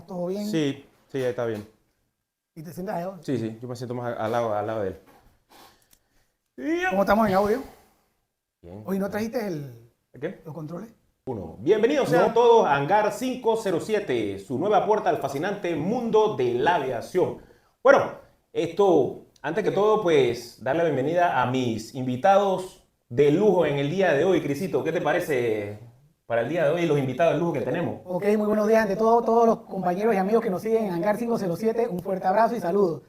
¿Todo bien? Sí, sí, ahí está bien. ¿Y te sientas ahí? Sí, sí, yo me siento más al lado de él. ¿Cómo estamos en audio? Bien, Hoy no bien. trajiste ¿Qué? los controles. Uno. Bienvenidos sean No. todos a Hangar 507, su nueva puerta al fascinante mundo de la aviación. Bueno, antes que todo, pues, darle la bienvenida a mis invitados de lujo en el día de hoy. Crisito, ¿qué te parece para el día de hoy los invitados de lujo que tenemos? Ok, muy buenos días ante todos los compañeros y amigos que nos siguen en Hangar 507. Un fuerte abrazo y saludos.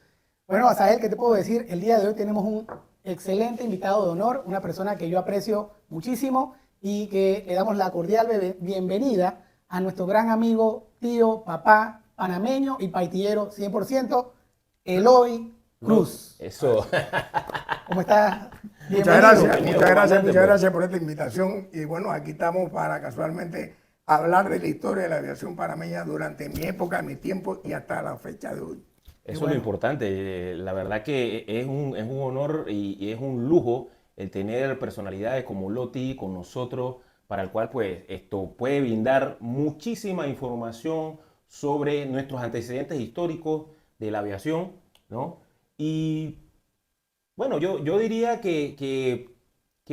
Bueno, Asael, ¿qué te puedo decir? El día de hoy tenemos un excelente invitado de honor, una persona que yo aprecio muchísimo y que le damos la cordial bienvenida a nuestro gran amigo, tío, papá, panameño y paitillero 100%, Eloy Cruz. Eso. ¿Cómo estás? Muchas Bienvenido. gracias, Bienvenido, muchas gracias, comandante, muchas pues. gracias por esta invitación. Y bueno, aquí estamos para casualmente hablar de la historia de la aviación panameña durante mi época, mi tiempo y hasta la fecha de hoy. Eso es lo importante. La verdad que es un honor y es un lujo el tener personalidades como Loti con nosotros, para el cual pues esto puede brindar muchísima información sobre nuestros antecedentes históricos de la aviación, ¿no? Y bueno, yo diría que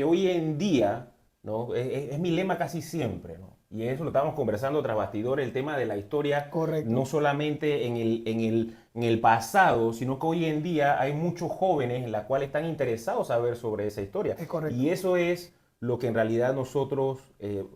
hoy en día, ¿no? Es mi lema casi siempre, ¿no? Y eso lo estábamos conversando tras bastidores, el tema de la historia, no Correcto. solamente en el pasado, sino que hoy en día hay muchos jóvenes en los cuales están interesados saber sobre esa historia. Es correcto. Y eso es lo que en realidad nosotros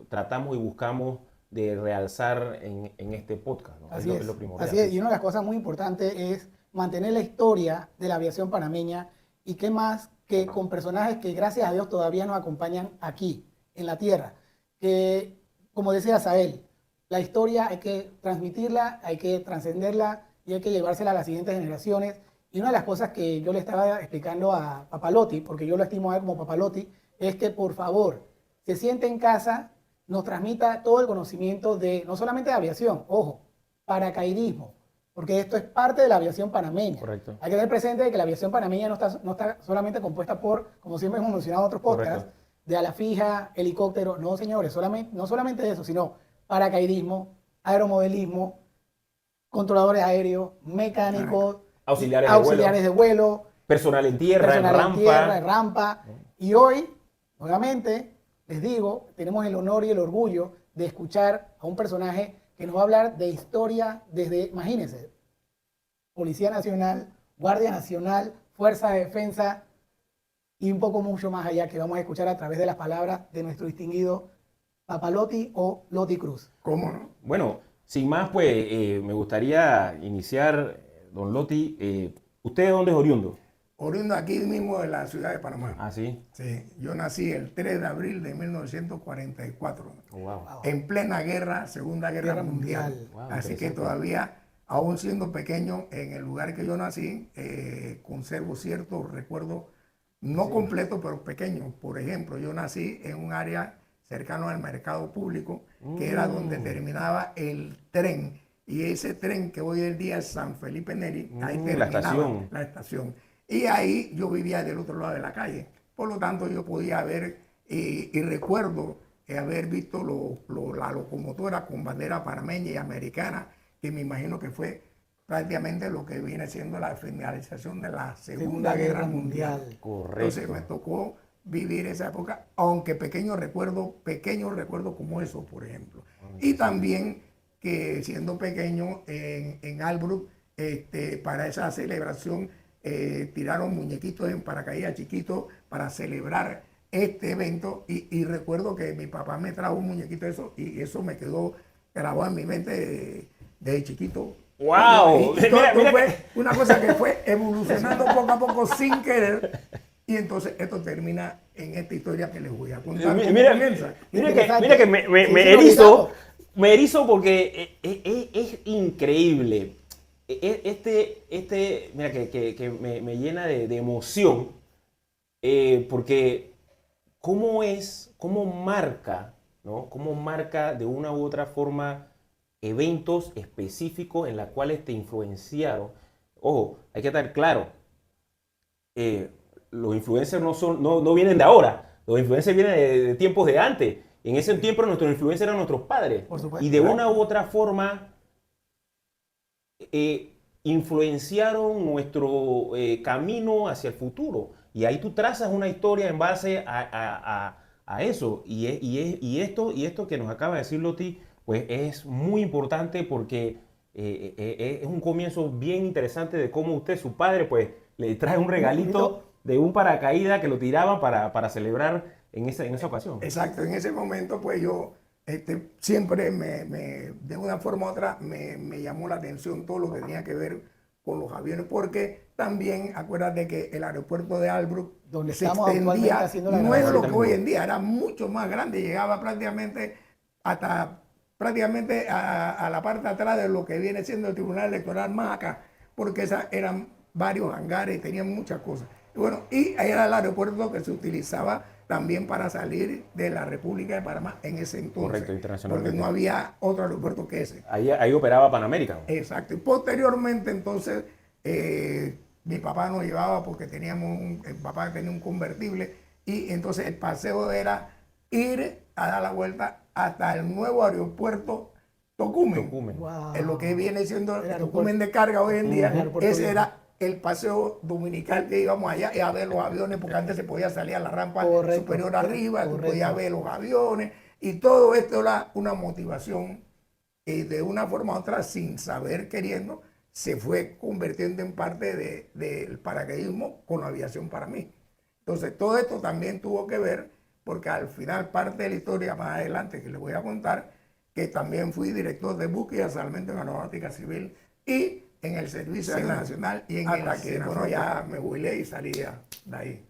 tratamos y buscamos de realzar en este podcast, ¿no? Así es. Es lo primordial. Así es. Y una de las cosas muy importantes es mantener la historia de la aviación panameña y qué más que con personajes que gracias a Dios todavía nos acompañan aquí, en la tierra. Que, como decía Sael, la historia hay que transmitirla, hay que trascenderla y hay que llevársela a las siguientes generaciones. Y una de las cosas que yo le estaba explicando a Papalotti, porque yo lo estimo a él como Papalotti, es que por favor se siente en casa, nos transmita todo el conocimiento de, no solamente de aviación, ojo, paracaidismo, porque esto es parte de la aviación panameña. Correcto. Hay que tener presente que la aviación panameña no está solamente compuesta por, como siempre hemos mencionado en otros podcasts, Correcto. de ala fija, helicóptero, no señores, no solamente eso, sino paracaidismo, aeromodelismo, controladores aéreos, mecánicos, Auxiliares de auxiliares de vuelo, vuelo, personal en tierra, en personal en rampa. tierra, en rampa. Y hoy, nuevamente, les digo, tenemos el honor y el orgullo de escuchar a un personaje que nos va a hablar de historia desde, imagínense, Policía Nacional, Guardia Nacional, Fuerza de Defensa y un poco mucho más allá que vamos a escuchar a través de las palabras de nuestro distinguido Papalotti o Loti Cruz. ¿Cómo no? Bueno, sin más, pues me gustaría iniciar, don Loti. ¿Usted de dónde es oriundo? Oriundo aquí mismo de la ciudad de Panamá. Ah, sí. Sí, yo nací el 3 de abril de 1944, Oh, wow. en plena guerra, Segunda Guerra Guerra Mundial. Mundial. Wow, Así que interesante. todavía, aún siendo pequeño, en el lugar que yo nací, conservo ciertos recuerdos, no completos, pero pequeños. Por ejemplo, yo nací en un área cercano al mercado público, que era donde terminaba el tren. Y ese tren que hoy en día es San Felipe Neri, ahí La terminaba estación. la estación. Y ahí yo vivía del otro lado de la calle. Por lo tanto, yo podía ver y recuerdo haber visto la locomotora con bandera panameña y americana, que me imagino que fue prácticamente lo que viene siendo la finalización de la Segunda Guerra Mundial. Correcto. Entonces me tocó vivir esa época, aunque pequeños recuerdos como eso, por ejemplo. Y también que siendo pequeño en Albrook, para esa celebración, tiraron muñequitos en paracaídas chiquitos para celebrar este evento y recuerdo que mi papá me trajo un muñequito de eso y eso me quedó grabado en mi mente desde chiquito. ¡Wow! Y todo Mira fue una cosa que fue evolucionando poco a poco sin querer y entonces esto termina en esta historia que les voy a contar. ¿Cómo comienza? Mira que me erizo porque es increíble. Mira que me llena de emoción, porque cómo marca, ¿no? Cómo marca de una u otra forma eventos específicos en los cuales te influenciaron. Ojo, hay que estar claro, los influencers no vienen de ahora, los influencers vienen de tiempos de antes. En ese tiempo nuestros influencers eran nuestros padres. Por supuesto. Y de una u otra forma influenciaron nuestro camino hacia el futuro. Y ahí tú trazas una historia en base a eso. Y esto que nos acaba de decir Loti, pues es muy importante porque es un comienzo bien interesante de cómo usted, su padre, pues le trae un regalito de un paracaídas que lo tiraban para celebrar en esa ocasión. Exacto, en ese momento pues yo siempre de una forma u otra me llamó la atención todo lo que tenía que ver con los aviones, porque también acuérdate que el aeropuerto de Albrook Donde se estamos actualmente extendía, haciendo la no es lo grabación. que hoy en día, era mucho más grande, llegaba prácticamente a la parte de atrás de lo que viene siendo el Tribunal Electoral más acá, porque eran varios hangares y tenían muchas cosas. Y bueno, y ahí era el aeropuerto que se utilizaba también para salir de la República de Panamá en ese entonces. Correcto, internacionalmente. Porque no había otro aeropuerto que ese. Ahí operaba Pan American. Exacto. Y posteriormente, entonces, mi papá nos llevaba porque el papá tenía un convertible y entonces el paseo era ir a dar la vuelta hasta el nuevo aeropuerto Tocumen. Wow. En lo que viene siendo el aeropuerto. Tocumen de carga hoy en día. aeropuerto Ese viejo. era el paseo dominical que íbamos allá y a ver los aviones, porque antes se podía salir a la rampa Correcto. superior arriba, tú Correcto. podías ver los aviones y todo esto era una motivación y de una forma u otra, sin saber, queriendo, se fue convirtiendo en parte del paracaidismo con la aviación para mí. Entonces, todo esto también tuvo que ver, porque al final, parte de la historia más adelante que les voy a contar, que también fui director de búsqueda y salvamento en aeronáutica civil y en el Servicio Aéreo Nacional y en el que, bueno, ya me jubilé y salí de ahí.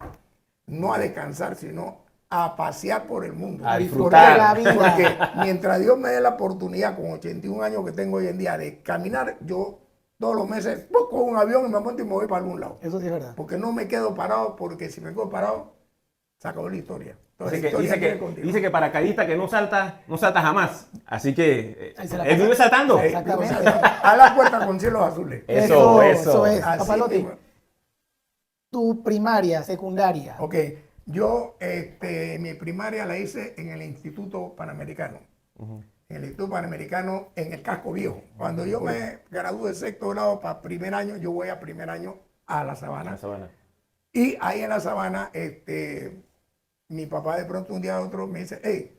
No a descansar, sino a pasear por el mundo. A disfrutar la vida. Porque mientras Dios me dé la oportunidad, con 81 años que tengo hoy en día, de caminar, yo todos los meses cojo un avión y me monto y me voy para algún lado. Eso sí es verdad. Porque no me quedo parado, porque si me quedo parado, se acabó la historia. Entonces, Dice que paracaidista que no salta jamás. Así que Ahí se la él pasa. vive saltando. Exactamente. A la puerta con cielos azules. Eso. Eso es. Así Papalote, mismo. tu primaria, secundaria. Ok, yo mi primaria la hice en el Instituto Panamericano. En el Instituto Panamericano, en el Casco Viejo. Cuando yo me gradué de sexto grado para primer año, yo voy a primer año a La Sabana. La Sabana. Y ahí en La Sabana, mi papá de pronto un día a otro me dice, hey,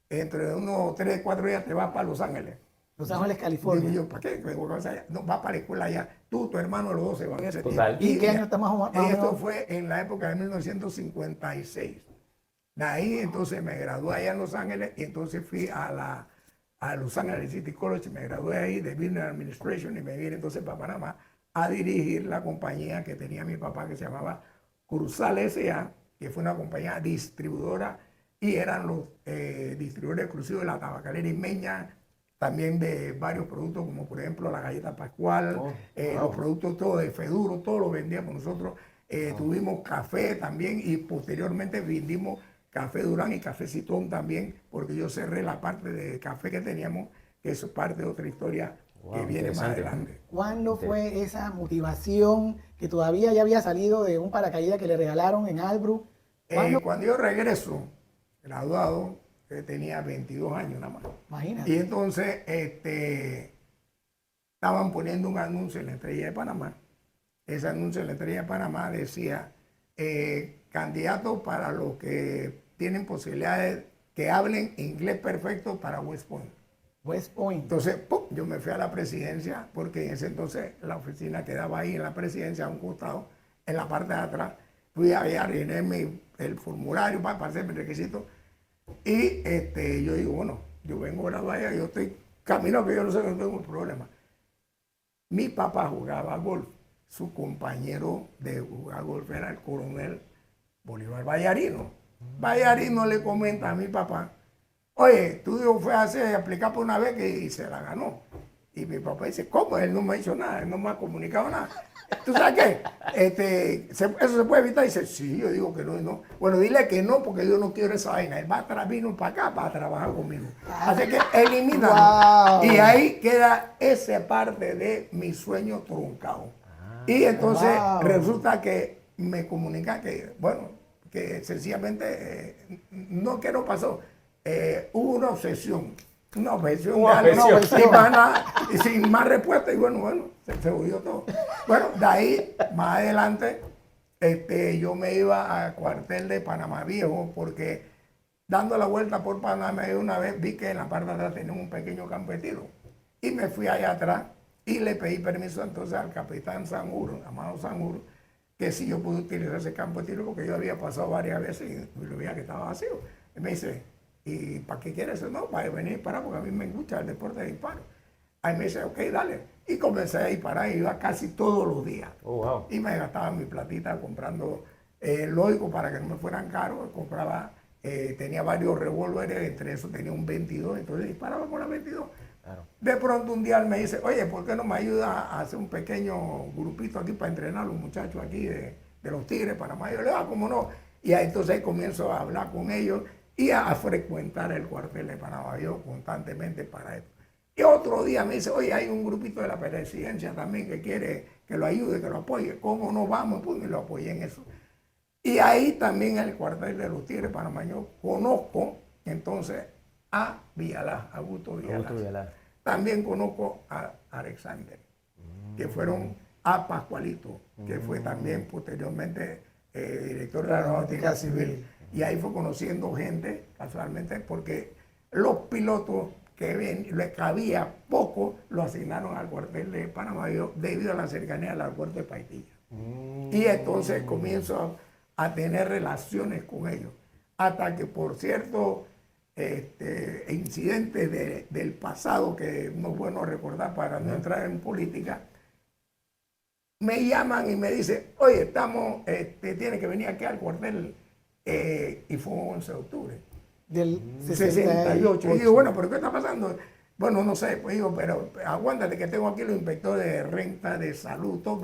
entre unos 3, 4 días te vas para Los Ángeles. Los Ángeles, Digo California. yo, ¿para qué? No, va para la escuela allá. Tú, tu hermano, los dos se van ese Total. tiempo. ¿Y qué año estamos más o Esto menos? fue en la época de 1956. De ahí entonces me gradué allá en Los Ángeles y entonces fui a Los Ángeles City College, me gradué ahí de Business Administration y me vine entonces para Panamá a dirigir la compañía que tenía mi papá que se llamaba Cruzal S.A., que fue una compañía distribuidora y eran los distribuidores exclusivos de la tabacalera Imeña, también de varios productos como por ejemplo la galleta Pascual, los productos todos de Feduro, todos los vendíamos nosotros. Tuvimos café también y posteriormente vendimos Café Durán y Café Citón también, porque yo cerré la parte de café que teníamos, que eso es parte de otra historia que viene más adelante. ¿Cuándo fue esa motivación que todavía ya había salido de un paracaídas que le regalaron en Albrook? Cuando yo regreso, graduado, tenía 22 años nada más. Imagínate. Y entonces estaban poniendo un anuncio en la Estrella de Panamá. Ese anuncio en la Estrella de Panamá decía, candidatos para los que tienen posibilidades que hablen inglés perfecto para West Point. West Point. Entonces, ¡pum!, yo me fui a la presidencia, porque en ese entonces la oficina quedaba ahí en la presidencia, a un costado, en la parte de atrás. Fui allá a rellenar el formulario para hacer mi requisito. Y yo digo, bueno, yo vengo a graduar allá, yo estoy camino que yo no sé, no tengo problema. Mi papá jugaba golf. Su compañero de jugar golf era el coronel Bolívar Vallarino. Vallarino le comenta a mi papá, oye, tu hijo fue a aplicar por una vez y se la ganó. Y mi papá dice, ¿cómo? Él no me ha dicho nada, él no me ha comunicado nada. ¿Tú sabes qué? ¿Eso se puede evitar? Dice, sí, yo digo que no, no. Bueno, dile que no, porque yo no quiero esa vaina. Él va a vino para acá para trabajar conmigo. Así que elimina. Wow. Y ahí queda esa parte de mi sueño truncado. Y entonces resulta que me comunica que, bueno, que sencillamente, no que no pasó, hubo una obsesión Una objeción de Una algo, objeción. y sin más respuesta, y bueno, se huyó todo. Bueno, de ahí, más adelante, yo me iba al cuartel de Panamá Viejo, porque dando la vuelta por Panamá una vez vi que en la parte de atrás tenía un pequeño campo de tiro. Y me fui allá atrás y le pedí permiso entonces al capitán Sanjuro, Amado Sanjuro, que si yo pude utilizar ese campo de tiro, porque yo había pasado varias veces y lo veía que estaba vacío. Y me dice, ¿y para qué quieres eso? No, para venir a disparar, porque a mí me gusta el deporte de disparo. Ahí me dice, ok, dale. Y comencé a disparar, iba casi todos los días. Oh, wow. Y me gastaba mi platita comprando, lógico, para que no me fueran caros, compraba, tenía varios revólveres, entre esos tenía un 22, entonces disparaba con la 22. Claro. De pronto un día él me dice, oye, ¿por qué no me ayuda a hacer un pequeño grupito aquí para entrenar a los muchachos aquí de los Tigres de Panamá? Yo le digo, ¿cómo no? Y ahí entonces comienzo a hablar con ellos y a frecuentar el cuartel de Panamá yo constantemente para esto. Y otro día me dice, oye, hay un grupito de la presidencia también que quiere que lo ayude, que lo apoye. ¿Cómo no vamos? Pues me lo apoyé en eso. Y ahí también en el cuartel de los Tigres de Panamá yo conozco entonces a Villalá, Augusto Villalá. También conozco a Alexander, que fueron a Pascualito, que fue también posteriormente director de la Aeronáutica Civil. Y ahí fue conociendo gente, casualmente, porque los pilotos que había poco, lo asignaron al cuartel de Panamá debido a la cercanía al aeropuerto de Paitilla. Y entonces comienzo a tener relaciones con ellos. Hasta que, por cierto, incidentes del pasado que no es bueno recordar para no entrar en política, me llaman y me dicen, oye, tiene que venir aquí al cuartel, y fue un 11 de octubre Del 68. Y digo, bueno, ¿pero qué está pasando? Bueno, no sé, pues digo, pero aguántate que tengo aquí los inspectores de renta, de salud, todo,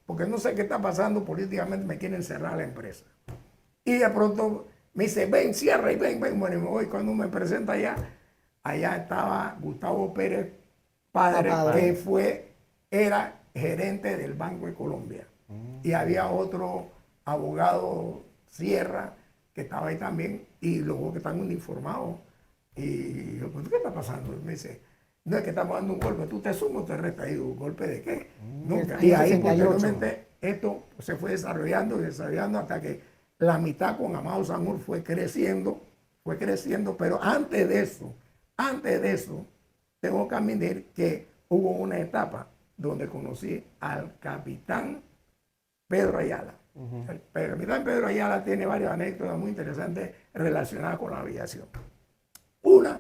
porque no sé qué está pasando políticamente, me quieren cerrar la empresa. Y de pronto me dice, ven, cierra y ven. Bueno, y me voy. Cuando me presenta allá estaba Gustavo Pérez, padre, que era gerente del Banco de Colombia. Y había otro abogado, Sierra, que estaba ahí también, y luego que están uniformados. Y yo, ¿qué está pasando? Y me dice, no es que estamos dando un golpe, tú te sumas o te restas. Y digo, ¿golpe de qué? Nunca. Y ahí posteriormente esto se fue desarrollando hasta que la mitad con Amado Sanjur fue creciendo, pero antes de eso, tengo que admitir que hubo una etapa donde conocí al capitán Pedro Ayala. El capitán Pedro Ayala tiene varias anécdotas muy interesantes relacionadas con la aviación. Una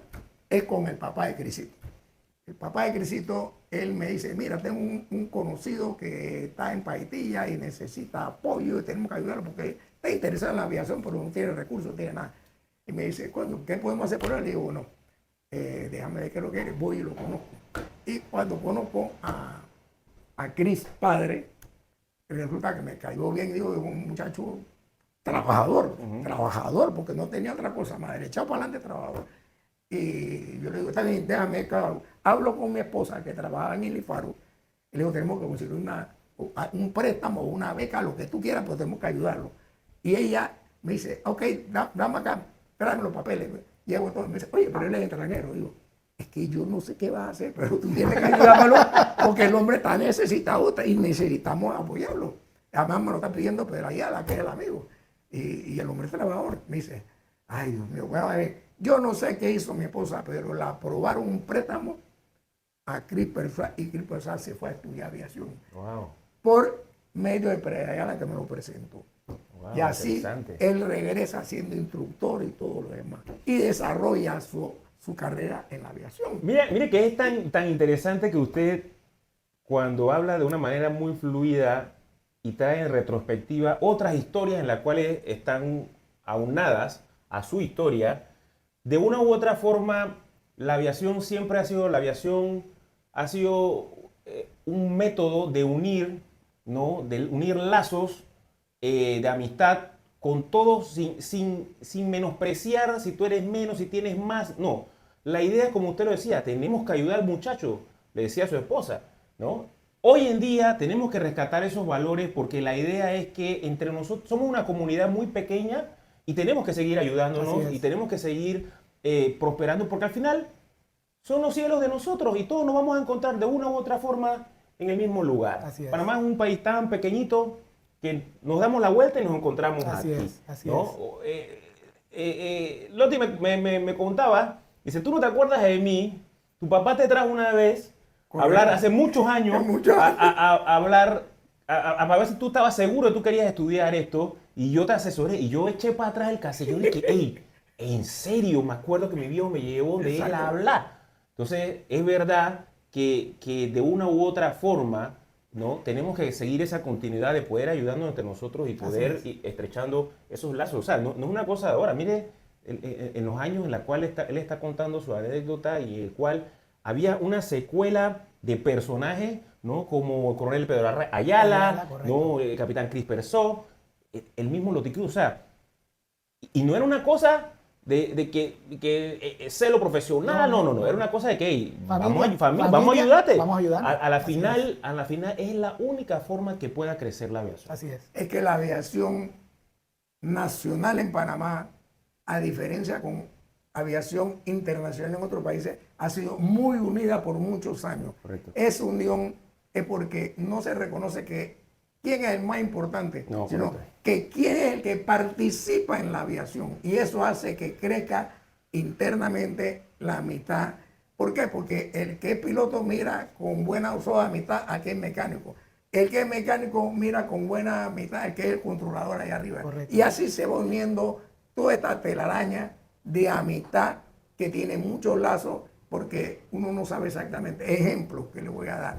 es con el papá de Crisito. El papá de Crisito, él me dice, mira, tengo un conocido que está en Paitilla y necesita apoyo y tenemos que ayudarlo porque está interesado en la aviación, pero no tiene recursos, no tiene nada. Y me dice, coño, ¿qué podemos hacer por él? Le digo, bueno, déjame ver qué es lo que eres, voy y lo conozco. Y cuando conozco a Cris padre, resulta que me cayó bien, digo, un muchacho trabajador, porque no tenía otra cosa más, echado para adelante trabajador. Y yo le digo, está bien, déjame, hablo con mi esposa que trabaja en el IFARU, y le digo, tenemos que conseguir un préstamo, una beca, lo que tú quieras, pues tenemos que ayudarlo. Y ella me dice, ok, dame acá, tráeme los papeles. Llego todo, me dice, oye, pero él es extranjero. Digo, es que yo no sé qué va a hacer, pero tú tienes que ayudármelo porque el hombre está necesitado y necesitamos apoyarlo. Además me lo está pidiendo Pedro Ayala, que es el amigo. Y el hombre es trabajador. Me dice, ay Dios mío, bueno, a ver, yo no sé qué hizo mi esposa, pero le aprobaron un préstamo a Crisper y Crisper se fue a estudiar aviación. Wow. Por medio de Pedro Ayala que me lo presentó. Wow, y así él regresa siendo instructor y todo lo demás. Y desarrolla su carrera en la aviación. Mire que es tan interesante que usted, cuando habla de una manera muy fluida y trae en retrospectiva otras historias en las cuales están aunadas a su historia, de una u otra forma, la aviación ha sido un método de unir, ¿no? De unir lazos de amistad con todos sin menospreciar si tú eres menos, si tienes más. No, la idea es como usted lo decía, tenemos que ayudar al muchacho, le decía a su esposa, ¿no? Hoy en día tenemos que rescatar esos valores porque la idea es que entre nosotros somos una comunidad muy pequeña y tenemos que seguir ayudándonos y tenemos que seguir prosperando porque al final son los cielos de nosotros y todos nos vamos a encontrar de una u otra forma en el mismo lugar. Así es. Panamá es un país tan pequeñito que nos damos la vuelta y nos encontramos Así aquí. es, así ¿no? Loti me contaba, dice, tú no te acuerdas de mí, tu papá te trajo una vez a hablar hace muchos años, a hablar, a ver si tú estabas seguro que tú querías estudiar esto, y yo te asesoré, y yo eché para atrás el cassette, yo dije, hey, en serio, me acuerdo que mi viejo me llevó de él a hablar. Entonces, es verdad que de una u otra forma, ¿no? Tenemos que seguir esa continuidad de poder ayudarnos entre nosotros y poder ir estrechando esos lazos. O sea, no es una cosa de ahora. Mire, en los años en los cuales él está contando su anécdota y el cual había una secuela de personajes, ¿no? Como Coronel Pedro Ayala, ¿no? Capitán Cris Persó, el mismo Loti Cruz. O sea, y no era una cosa de que celo profesional, no. Era una cosa de que hey, vamos a ayudarte. Vamos a ayudar. A la final es la única forma que pueda crecer la aviación. Así es. Es que la aviación nacional en Panamá, a diferencia con aviación internacional en otros países, ha sido muy unida por muchos años. Correcto. Esa unión es porque no se reconoce que quién es el más importante, sino que quién es el que participa en la aviación. Y eso hace que crezca internamente la amistad. ¿Por qué? Porque el que es piloto mira con buena uso de amistad a que es mecánico. El que es mecánico mira con buena amistad al que es el controlador allá arriba. Correcto. Y así se va uniendo toda esta telaraña de amistad que tiene muchos lazos, porque uno no sabe exactamente. Ejemplos que le voy a dar.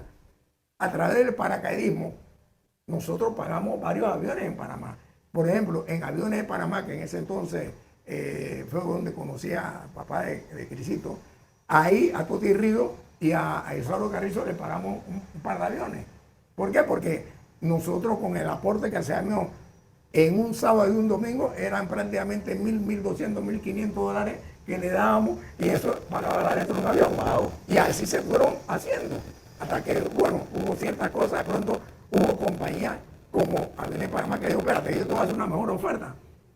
A través del paracaidismo, nosotros pagamos varios aviones en Panamá. Por ejemplo, en Aviones de Panamá, que en ese entonces fue donde conocí a papá de Crisito, ahí a Toti Río y a Eduardo Carrizo le pagamos un par de aviones. ¿Por qué? Porque nosotros con el aporte que hacíamos en un sábado y un domingo eran prácticamente 1.200, 1.500 dólares que le dábamos y eso pagaba la letra de un avión. Wow. Y así se fueron haciendo. Hasta que, bueno, hubo ciertas cosas, de pronto hubo compañías como Aviones de Panamá que dijo, espérate, yo te voy a hacer una mejor oferta.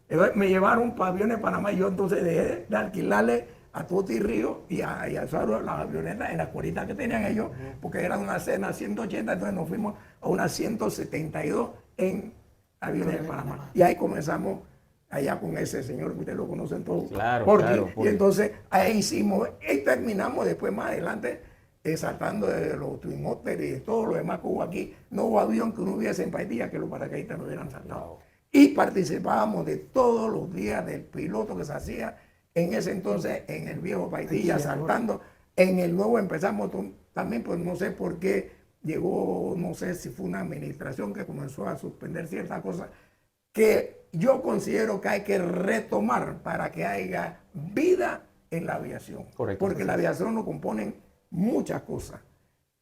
Entonces, me llevaron para Aviones de Panamá y yo entonces dejé de alquilarle a Toti Río y a Suárez las avionetas en las cueritas que tenían ellos, porque era una cena 180, entonces nos fuimos a una 172 en Aviones de Panamá. Y ahí comenzamos allá con ese señor que ustedes lo conocen todos. Claro, Porque, y entonces ahí hicimos, y terminamos después más adelante saltando de los Twin Otter y de todo lo demás que hubo aquí. No hubo avión que uno hubiese en Paitilla que los paracaidistas no hubieran saltado. Y participábamos de todos los días del piloto que se hacía en ese entonces en el viejo Paitilla, saltando. En el nuevo empezamos también, pues no sé por qué llegó, no sé si fue una administración que comenzó a suspender ciertas cosas que yo considero que hay que retomar para que haya vida en la aviación. Correcto. Porque la aviación lo componen muchas cosas.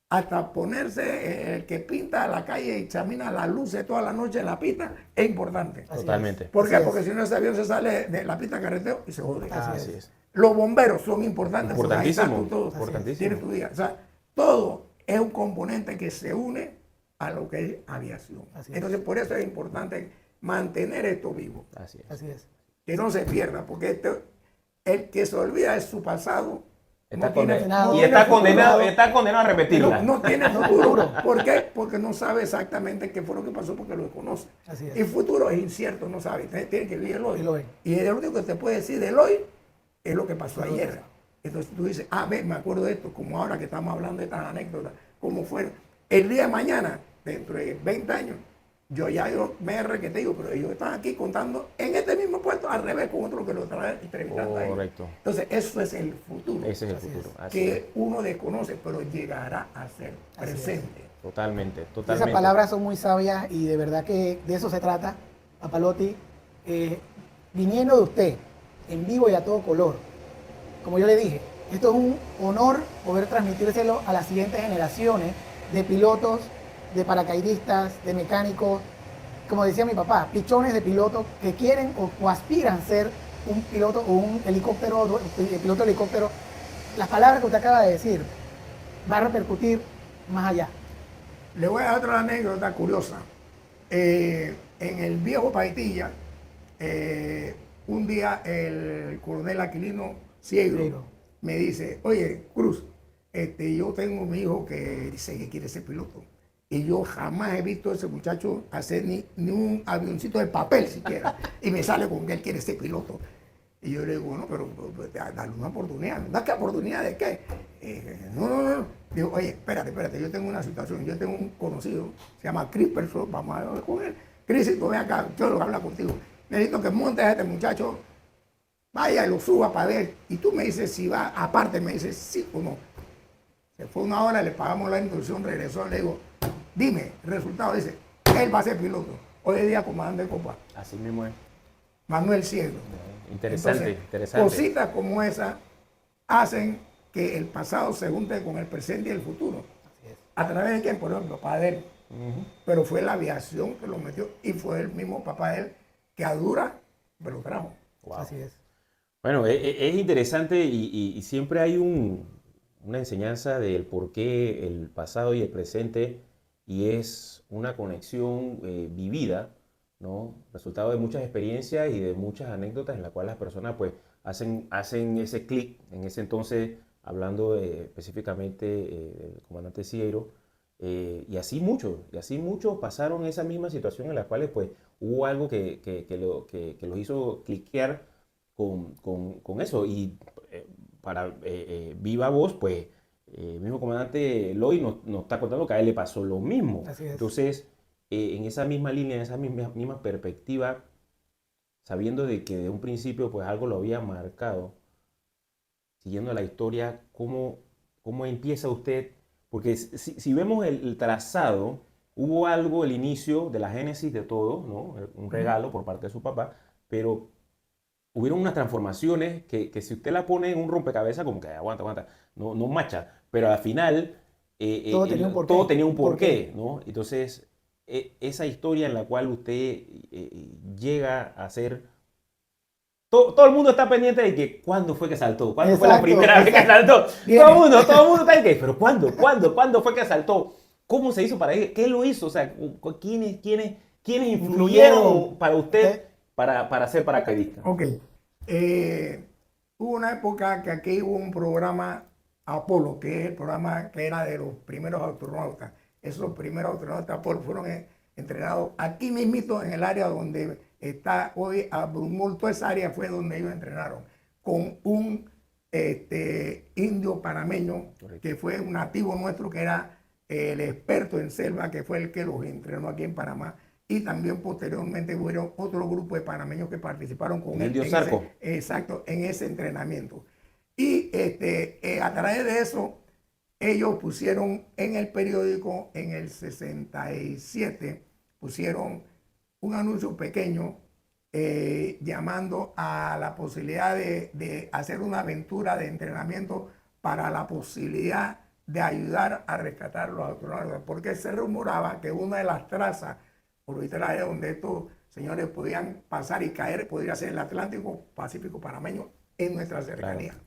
Hasta ponerse el que pinta la calle y examina las luces toda la noche en la pista es importante. Totalmente. ¿Por qué? Porque si no, ese avión se sale de la pista de carreteo y se jode. Así es. Los bomberos son importantes. Importantísimo. Importantísimo. Tienes tu día. O sea, todo es un componente que se une a lo que es aviación. Entonces, por eso es importante mantener esto vivo. Así es. Así es. Que no se pierda, porque el que se olvida de su pasado Está condenado a repetirla. No tiene futuro. ¿Por qué? Porque no sabe exactamente qué fue lo que pasó porque lo desconoce. Así es. El futuro es incierto, no sabe. Tiene que vivir el hoy. El hoy. Y el único que te puede decir del hoy es lo que pasó ayer. Entonces tú dices, me acuerdo de esto, como ahora que estamos hablando de estas anécdotas, cómo fue. El día de mañana, dentro de 20 años, yo me requete, digo, pero ellos están aquí contando en este mismo puesto, al revés, con otro que lo trae entrevistando ahí. Correcto. Entonces, eso es el futuro. Ese es el futuro. Que uno desconoce, pero llegará a ser presente. Totalmente. Esas palabras son muy sabias y de verdad que de eso se trata, Papalotti. Viniendo de usted, en vivo y a todo color, como yo le dije, esto es un honor poder transmitírselo a las siguientes generaciones de pilotos, de paracaidistas, de mecánicos, como decía mi papá, pichones de pilotos que quieren o aspiran a ser un piloto o un helicóptero, piloto de helicóptero. Las palabras que usted acaba de decir va a repercutir más allá. Le voy a dar otra anécdota curiosa. En el viejo Paitilla, un día el coronel Aquilino Ciegro me dice, oye, Cruz, yo tengo un hijo que dice que quiere ser piloto. Y yo jamás he visto a ese muchacho hacer ni un avioncito de papel siquiera. Y me sale con que él quiere ser piloto. Y yo le digo, bueno, pero pues, dale una oportunidad. ¿No? ¿Qué oportunidad de qué? No. Digo, oye, espérate, yo tengo una situación. Yo tengo un conocido, se llama Chris Persson, vamos a hablar con él. Chris, tú ven acá, yo lo hablo contigo. Necesito que montes a este muchacho, vaya y lo suba para ver. Y tú me dices si va, aparte me dices sí o no. Se fue una hora, le pagamos la instrucción, regresó, le digo, dime, el resultado dice, él va a ser piloto. Hoy es día comandante de Copa. Así mismo es. Manuel Cielo. Interesante, Entonces, interesante. cositas como esa hacen que el pasado se junte con el presente y el futuro. ¿A través de quién? Por ejemplo, papá de él. Pero fue la aviación que lo metió y fue el mismo papá de él que a dura me lo trajo. Wow. Así es. Bueno, es interesante y siempre hay una enseñanza del por qué el pasado y el presente, y es una conexión vivida, ¿no? Resultado de muchas experiencias y de muchas anécdotas en las cuales las personas pues hacen ese clic. En ese entonces, hablando específicamente del comandante Cieiro, y así muchos pasaron esa misma situación en la cuales pues hubo algo que los hizo cliquear con eso. Y para viva voz, pues el mismo comandante Eloy nos está contando que a él le pasó lo mismo. Así es. Entonces, en esa misma línea, en esa misma perspectiva, sabiendo de que de un principio pues algo lo había marcado, siguiendo la historia, ¿cómo empieza usted? Porque si vemos el trazado, hubo algo, el inicio de la génesis de todo, ¿no? Un regalo por parte de su papá, pero hubieron unas transformaciones que si usted la pone en un rompecabezas, como que aguanta, no macha, pero al final todo tenía un porqué, ¿no? Entonces, esa historia en la cual usted llega a ser... Todo el mundo está pendiente de que cuándo fue que saltó, cuándo fue la primera vez que saltó. Todo el mundo está en que, pero ¿cuándo fue que saltó? ¿Cómo se hizo para él? ¿Qué lo hizo? O sea, ¿quiénes influyeron para usted para ser paracaidista? Ok. Hubo una época que aquí hubo un programa Apolo, que es el programa que era de los primeros astronautas. Esos primeros astronautas Apolo fueron entrenados aquí mismito en el área donde está hoy Brumol. Toda esa área fue donde ellos entrenaron con un indio panameño. Correcto. Que fue un nativo nuestro, que era el experto en selva, que fue el que los entrenó aquí en Panamá. Y también posteriormente hubo otro grupo de panameños que participaron con él. Indio Zarco. Exacto, en ese entrenamiento. Y a través de eso, ellos pusieron en el periódico, en el 67, pusieron un anuncio pequeño llamando a la posibilidad de hacer una aventura de entrenamiento para la posibilidad de ayudar a rescatar los astronautas, porque se rumoraba que una de las trazas orbitales donde estos señores podían pasar y caer podría ser el Atlántico Pacífico panameño en nuestra cercanía. Claro.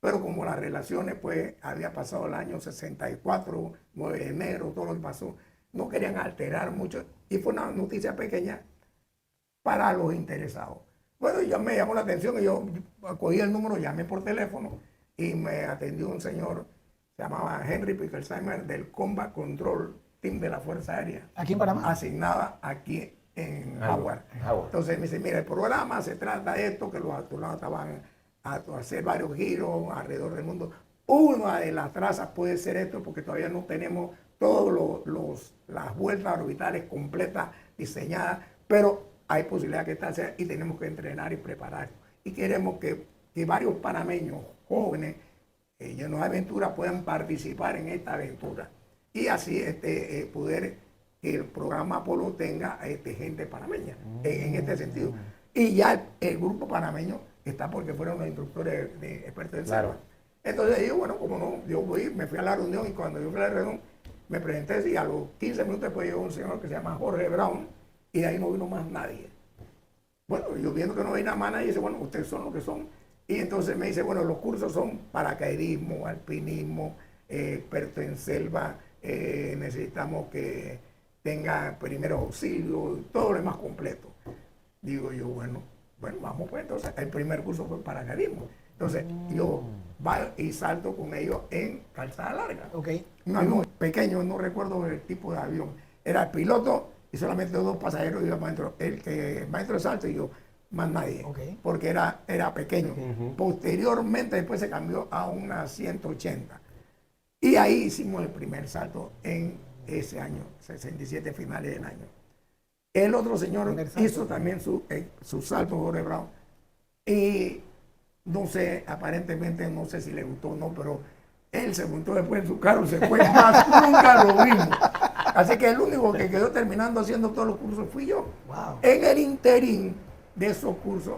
Pero como las relaciones, pues, había pasado el año 64, 9 de enero, todo lo que pasó, no querían alterar mucho. Y fue una noticia pequeña para los interesados. Bueno, ya me llamó la atención y yo cogí el número, llamé por teléfono y me atendió un señor, se llamaba Henry Pickelsheimer, del Combat Control Team de la Fuerza Aérea. ¿Aquí en Panamá? Asignada aquí en Howard. Entonces me dice, mira, el programa se trata de esto, que los astronautas van a hacer varios giros alrededor del mundo. Una de las trazas puede ser esto, porque todavía no tenemos todas las vueltas orbitales completas diseñadas, pero hay posibilidad que esta sea y tenemos que entrenar y preparar. Y queremos que varios panameños jóvenes llenos de aventura puedan participar en esta aventura. Y así poder que el programa Apolo tenga gente panameña en este sentido. Y ya el grupo panameño está porque fueron los instructores de expertos en selva. Entonces yo, bueno, como no, yo me fui a la reunión y cuando yo fui a la reunión me presenté y a los 15 minutos después llegó un señor que se llama Jorge Brown y de ahí no vino más nadie. Bueno, yo viendo que no venía más nadie, dice, bueno, ustedes son lo que son. Y entonces me dice, bueno, los cursos son paracaidismo, alpinismo, experto en selva, necesitamos que tenga primeros auxilios, todo lo más completo. Digo yo, bueno, vamos pues entonces, el primer curso fue paracaidismo. Entonces yo va y salto con ellos en calzada larga. Ok. Un avión pequeño, no recuerdo el tipo de avión. Era el piloto y solamente 2 pasajeros iban maestro. El maestro de salto y yo, más nadie. Ok. Porque era pequeño. Posteriormente, después se cambió a una 180. Y ahí hicimos el primer salto en ese año, 67 finales del año. El otro señor hizo también su salto, Jorge Brown. Y no sé, aparentemente, no sé si le gustó o no, pero él se montó después en su carro, se fue más, nunca lo vimos. Así que el único que quedó terminando haciendo todos los cursos fui yo. Wow. En el interín de esos cursos,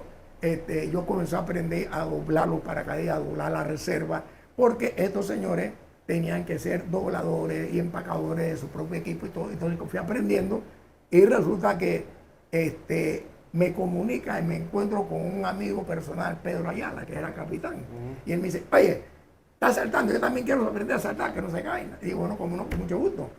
yo comencé a aprender a doblar los paracaídas, a doblar la reserva, porque estos señores tenían que ser dobladores y empacadores de su propio equipo y todo. Entonces fui aprendiendo y resulta que me comunica y me encuentro con un amigo personal, Pedro Ayala, que era capitán. Y él me dice, oye, ¿estás saltando? Yo también quiero aprender a saltar, que no se caiga. Y digo, bueno, como no, con mucho gusto.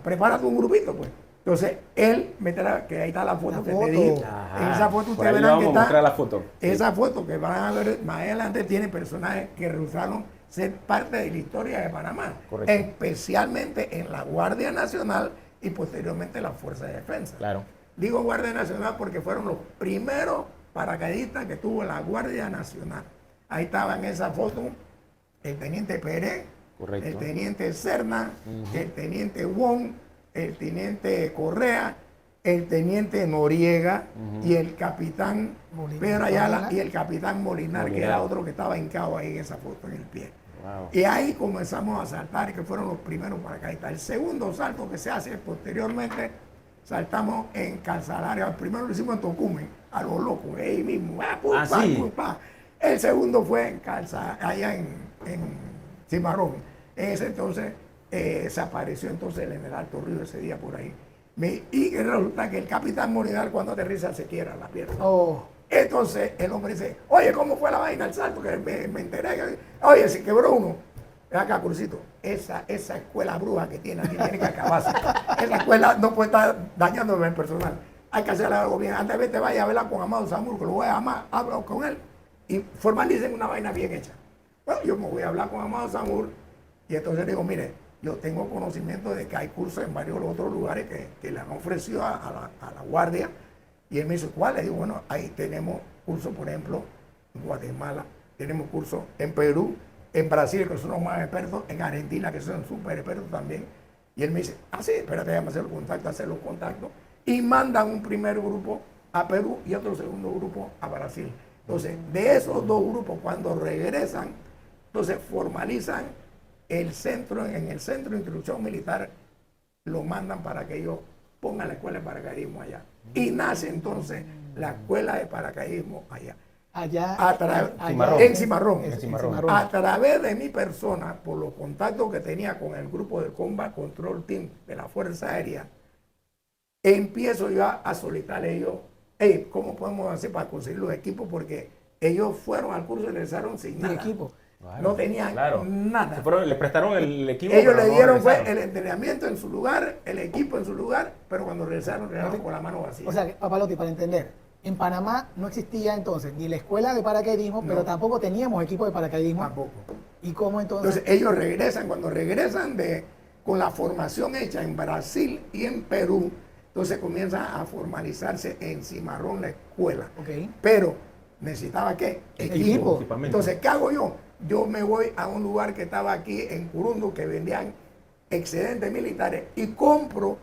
Prepárate un grupito, pues. Entonces, él me trae, que ahí está la foto que te di. Ajá. En esa foto Por ustedes ahí verán vamos que a mostrar está. la foto. Esa foto que van a ver más adelante tiene personajes que rehusaron ser parte de la historia de Panamá. Correcto. Especialmente en la Guardia Nacional y posteriormente en la Fuerza de Defensa. Claro. Digo Guardia Nacional porque fueron los primeros paracaidistas que tuvo la Guardia Nacional. Ahí estaba en esa foto el teniente Pérez, Correcto. el teniente Serna, el teniente Wong, el teniente Correa, el teniente Noriega y el capitán Pedro Ayala y el capitán Molinar, que era otro que estaba hincado ahí en esa foto en el pie. Wow. Y ahí comenzamos a saltar, que fueron los primeros paracaidistas. El segundo salto que se hace posteriormente, saltamos en Calzalaria. El primero lo hicimos en Tocumen, a lo loco, ahí mismo. Sí. El segundo fue en allá en Cimarrón. En ese entonces se apareció entonces el general Torrijos ese día por ahí. Y resulta que el capitán Molinar cuando aterriza se quiebra la pierna. Oh. Entonces el hombre dice, oye, ¿cómo fue la vaina el salto? Que me enteré. Oye, se quebró uno. Ven acá, Crucito, esa escuela bruja que tiene aquí tiene que acabarse. Esa escuela no puede estar dañándome el personal. Hay que hacerle algo bien. Antes de que te vaya a hablar con Amado Zamur, que lo voy a llamar, hablo con él y formalicen una vaina bien hecha. Bueno, yo me voy a hablar con Amado Zamur y entonces digo, mire, yo tengo conocimiento de que hay cursos en varios otros lugares que le han ofrecido a la guardia. Y él me dice, ¿cuáles? Digo, bueno, ahí tenemos cursos, por ejemplo, en Guatemala, tenemos cursos en Perú, en Brasil, que son los más expertos, en Argentina, que son súper expertos también. Y él me dice, sí, espérate, déjame hacer los contactos. Y mandan un primer grupo a Perú y otro segundo grupo a Brasil. Entonces, de esos 2 grupos, cuando regresan, entonces formalizan el centro, en el Centro de Instrucción Militar, lo mandan para que ellos pongan la escuela de paracaidismo allá. Y nace entonces la escuela de paracaidismo allá. Allá en Cimarrón. En Cimarrón. A través de mi persona, por los contactos que tenía con el grupo de Combat Control Team de la Fuerza Aérea, empiezo yo a solicitarle a ellos, hey, ¿cómo podemos hacer para conseguir los equipos? Porque ellos fueron al curso y regresaron sin nada. equipo. Claro, no tenían nada. Les prestaron el equipo. Ellos le dieron fue el entrenamiento en su lugar, el equipo en su lugar, pero cuando regresaron con la mano vacía. O sea, Papalotti, para entender, en Panamá no existía entonces ni la escuela de paracaidismo, pero tampoco teníamos equipo de paracaidismo. Tampoco. ¿Y cómo entonces? Entonces ellos regresan, cuando regresan con la formación hecha en Brasil y en Perú, entonces comienza a formalizarse en Cimarrón la escuela. Okay. Pero necesitaba ¿qué? Equipo. Entonces, ¿qué hago yo? Yo me voy a un lugar que estaba aquí en Curundu, que vendían excedentes militares, y compro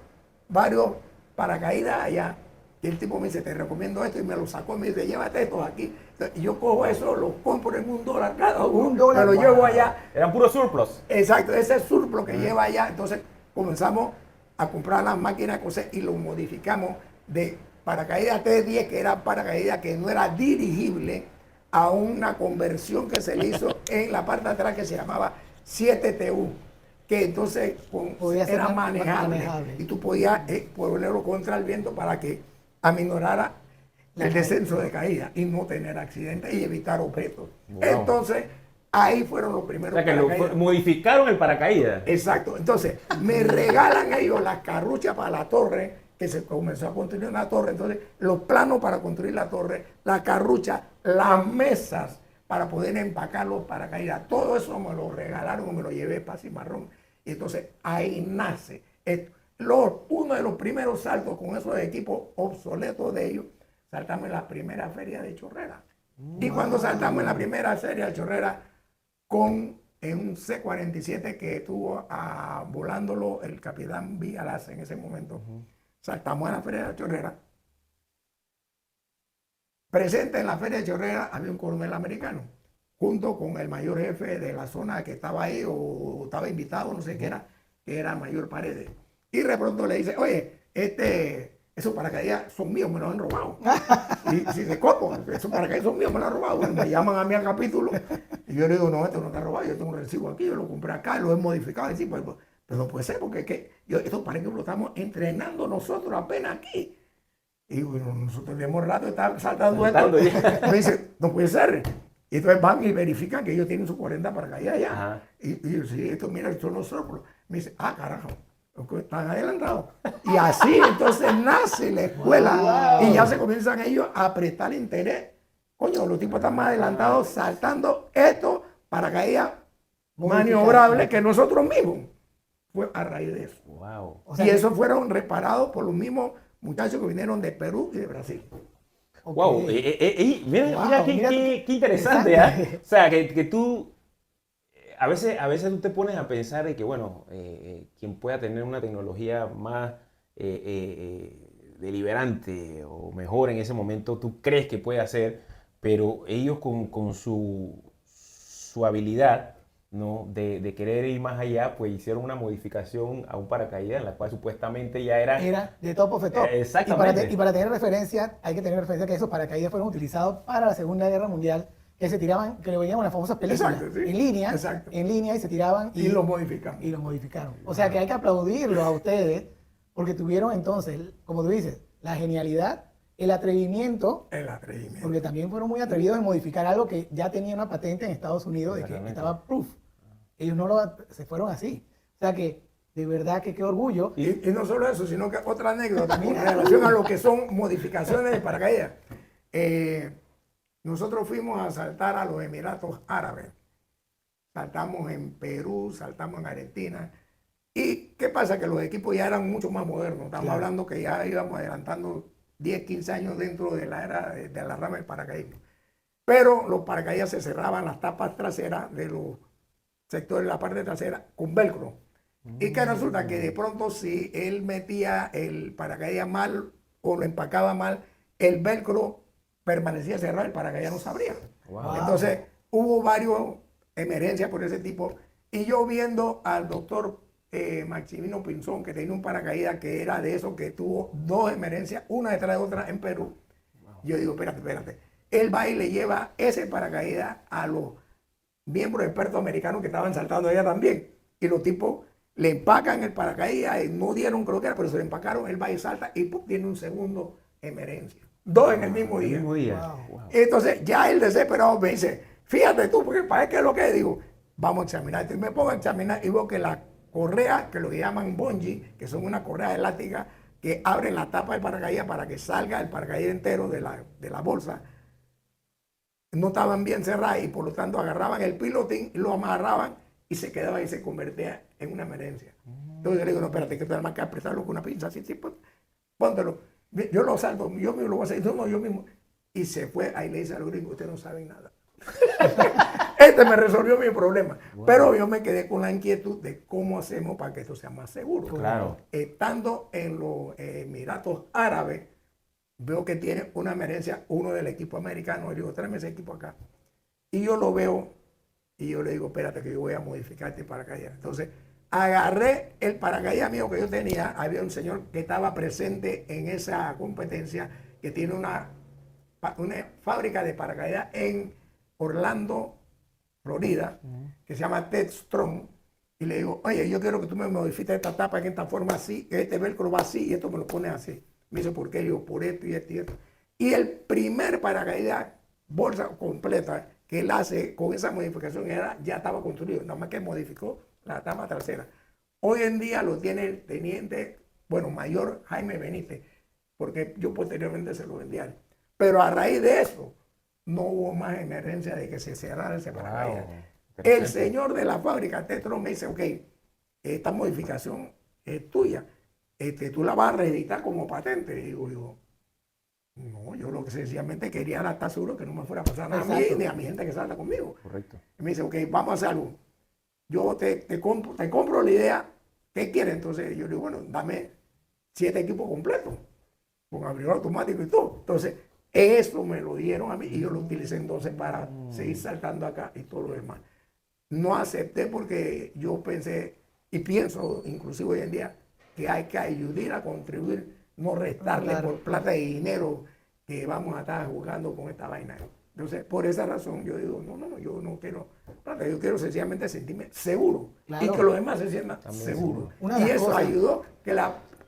varios paracaídas allá. Y el tipo me dice, te recomiendo esto, y me lo sacó y me dice, llévate estos aquí. Entonces, y yo cojo eso, los compro en $1 cada uno, me lo llevo allá. Eran puros surplus. Exacto, ese surplus que lleva allá. Entonces comenzamos a comprar las máquinas de coser y lo modificamos de paracaídas T-10, que era paracaídas que no era dirigible, a una conversión que se le hizo en la parte de atrás que se llamaba 7TU, que entonces era manejable y tú podías ponerlo contra el viento para que aminorara el descenso de caída y no tener accidentes y evitar objetos. Wow. Entonces, ahí fueron los primeros. O sea, que modificaron el paracaídas. Exacto. Entonces, me regalan ellos las carruchas para la torre, que se comenzó a construir una torre. Entonces, los planos para construir la torre, la carrucha, las mesas para poder empacar los paracaídas. Todo eso me lo regalaron, me lo llevé para Cimarrón. Y entonces ahí nace esto. Uno de los primeros saltos con esos equipos obsoletos de ellos, saltamos en la primera feria de Chorrera. Y cuando saltamos en la primera feria de Chorrera en un C-47 que estuvo volándolo el capitán Villalaz en ese momento, saltamos en la feria de Chorrera. Presente en la feria de Chorrera había un coronel americano, junto con el mayor jefe de la zona que estaba ahí o estaba invitado, no sé qué era, que era Mayor Paredes. Y de pronto le dice, oye, esos paracaídas son míos, me los han robado. Y si se ¿cómo? Esos paracaídas son míos, me los han robado. Bueno, me llaman a mí al capítulo y yo le digo, no, esto no está robado, yo tengo un recibo aquí, yo lo compré acá, lo he modificado. Y sí, pues, pero no puede ser porque es que estos paracaídas lo estamos entrenando nosotros apenas aquí. Y bueno, nosotros tenemos rato de estar saltando esto. Me dice, no puede ser. Y entonces van y verifican que ellos tienen sus 40 paracaídas allá. Y yo, sí, esto, mira, esto no es solo. Me dice, carajo, están adelantados. Y así entonces nace la escuela. Wow. Y ya se comienzan ellos a prestar interés. Coño, los tipos están más adelantados saltando esto paracaídas maniobrables que nosotros mismos. Fue a raíz de eso. Wow. O sea, y esos fueron reparados por los mismos muchachos que vinieron de Perú y de Brasil. Okay. Wow, mira qué interesante, ¿eh? O sea, que tú, a veces tú te pones a pensar de que, bueno, quien pueda tener una tecnología más deliberante o mejor en ese momento, tú crees que puede hacer, pero ellos con su habilidad, ¿no? de querer ir más allá, pues hicieron una modificación a un paracaídas en la cual supuestamente ya era de top of the top. Exactamente. Y para tener referencia, hay que tener referencia que esos paracaídas fueron utilizados para la Segunda Guerra Mundial, que se tiraban, que le venían las famosas películas. Exacto, sí. En línea y se tiraban y los modificaron. Y los modificaron. O sea que hay que aplaudirlos a ustedes porque tuvieron entonces, como tú dices, la genialidad, el atrevimiento. Porque también fueron muy atrevidos en modificar algo que ya tenía una patente en Estados Unidos de que estaba proof. Ellos se fueron así. O sea que, de verdad que qué orgullo. Y no solo eso, sino que otra anécdota con relación a lo que son modificaciones de paracaídas. Nosotros fuimos a saltar a los Emiratos Árabes. Saltamos en Perú, saltamos en Argentina. ¿Y qué pasa? Que los equipos ya eran mucho más modernos. Estamos hablando que ya íbamos adelantando 10, 15 años dentro de la era de la rama del paracaidismo. Pero los paracaídas se cerraban las tapas traseras de los sectores de la parte trasera con velcro. Y que resulta que de pronto si él metía el paracaídas mal o lo empacaba mal, el velcro permanecía cerrado, el paracaídas no se abría. Wow. Entonces hubo varias emergencias por ese tipo. Y yo viendo al doctor Maximino Pinzón, que tenía un paracaídas que era de esos que tuvo 2 emergencias, una detrás de otra en Perú. Wow. Yo digo, espérate. Él va y le lleva ese paracaídas a los miembros expertos americanos que estaban saltando allá también. Y los tipos le empacan el paracaídas, y no dieron creo que era, pero se lo empacaron, él va y salta y ¡pum! Tiene un segundo emergencia. 2 en el mismo día. Wow. Entonces ya el desesperado me dice, fíjate tú, porque para qué es lo que es. Digo, vamos a examinar. Entonces me pongo a examinar y veo que la correa, que lo que llaman bungee, que son una correa elástica que abren la tapa del paracaídas para que salga el paracaídas entero de la bolsa, no estaban bien cerradas y por lo tanto agarraban el pilotín, lo amarraban y se quedaba y se convertía en una emergencia. Entonces yo le digo, no, espérate, que te más que apretarlo con una pinza así, pues, póntelo. Yo lo salto, yo mismo lo voy a hacer, no, yo mismo. Y se fue, ahí le dice a los gringos, ustedes no saben nada. Me resolvió mi problema. Wow. Pero yo me quedé con la inquietud de cómo hacemos para que esto sea más seguro. Claro. Estando en los Emiratos Árabes, veo que tiene una emergencia uno del equipo americano. Le digo, tráeme ese equipo acá. Y yo lo veo y yo le digo, espérate que yo voy a modificar este paracaídas. Entonces, agarré el paracaídas mío que yo tenía. Había un señor que estaba presente en esa competencia que tiene una fábrica de paracaídas en Orlando, Florida, que se llama Ted Strong. Y le digo, oye, yo quiero que tú me modifiques esta tapa en esta forma así, que este velcro va así y esto me lo pones así. Me dice, ¿por qué? Yo, por esto y esto y esto. Y el primer paracaídas, bolsa completa, que él hace con esa modificación ya estaba construido, nada más que modificó la tapa trasera. Hoy en día lo tiene el teniente, mayor Jaime Benítez, porque yo posteriormente se lo vendí a él. Pero a raíz de eso, no hubo más emergencia de que se cerrara ese paracaídas. Wow, El interesante. señor de la fábrica, Tetron, me dice, ok, esta modificación es tuya, tú la vas a registrar como patente. Y digo yo, no, yo lo que sencillamente quería era estar seguro que no me fuera a pasar nada a mí Exacto. ni a mi gente que salga conmigo. Correcto. Y me dice, ok, vamos a hacer algo. Yo te compro la idea, ¿qué quieres? Entonces yo le digo, bueno, dame 7 equipos completos, con abridor automático y todo. Entonces, eso me lo dieron a mí y yo lo utilicé entonces para seguir saltando acá y todo lo demás. No acepté porque yo pensé y pienso, inclusive hoy en día, que hay que ayudar a contribuir, no restarle Claro. por plata y dinero que vamos a estar jugando con esta vaina. Entonces, por esa razón yo digo, no, yo no quiero plata, yo quiero sencillamente sentirme seguro Claro. y que los demás se sientan También seguros. seguro. Una de Y las eso cosas- ayudó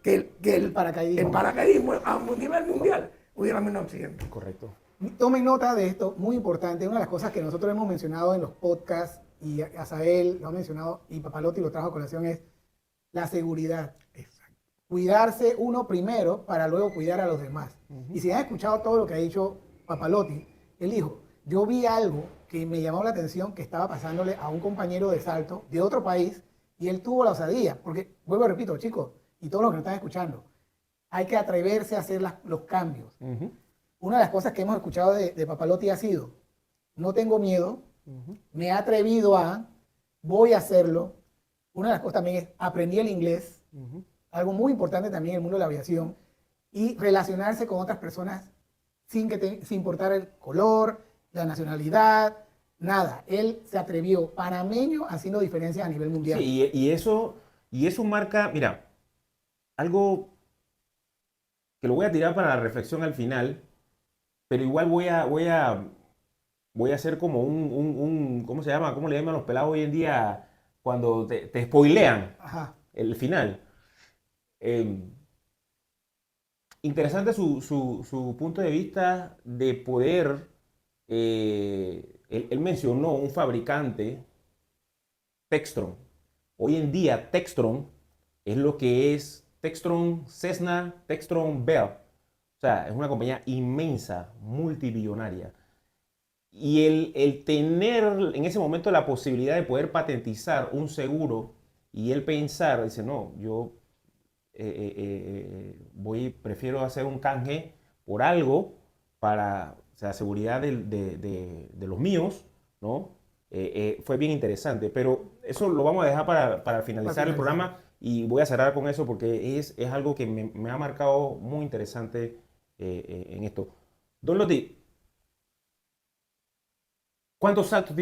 que el paracaidismo. el paracaidismo a nivel mundial hubiera menos accidentes. Correcto. Tomen nota de esto, muy importante. Una de las cosas que nosotros hemos mencionado en los podcasts, y Azael lo ha mencionado, y Papalotti lo trajo a colación, es la seguridad. Exacto. Cuidarse uno primero para luego cuidar a los demás. Y si han escuchado todo lo que ha dicho Papalotti, él dijo, yo vi algo que me llamó la atención que estaba pasándole a un compañero de salto de otro país y él tuvo la osadía, porque, vuelvo y repito, chicos, y todos los que nos están escuchando, hay que atreverse a hacer los cambios. Ujú, Una de las cosas que hemos escuchado de Papalotti ha sido, no tengo miedo, ujú. me he atrevido a, voy a hacerlo. Una de las cosas también es, aprendí el inglés, Ujú. algo muy importante también en el mundo de la aviación, y relacionarse con otras personas sin importar el color, la nacionalidad, nada. Él se atrevió, panameño, haciendo diferencias a nivel mundial. Sí, y eso marca, mira, algo que lo voy a tirar para la reflexión al final, pero igual voy a hacer como ¿cómo se llama? ¿Cómo le llaman a los pelados hoy en día cuando te spoilean Ajá. el final? Eh, Interesante su punto de vista de poder, él mencionó un fabricante, Textron. Hoy en día Textron es lo que es Textron Cessna, Textron Bell. O sea, es una compañía inmensa, multibillonaria. Y el tener en ese momento la posibilidad de poder patentizar un seguro y él pensar, dice, no, yo prefiero hacer un canje por algo para, o sea, seguridad de los míos, ¿no? Fue bien interesante, pero eso lo vamos a dejar para finalizar el programa y voy a cerrar con eso porque es algo que me ha marcado muy interesante en esto. Don Loti, ¿cuántos saltos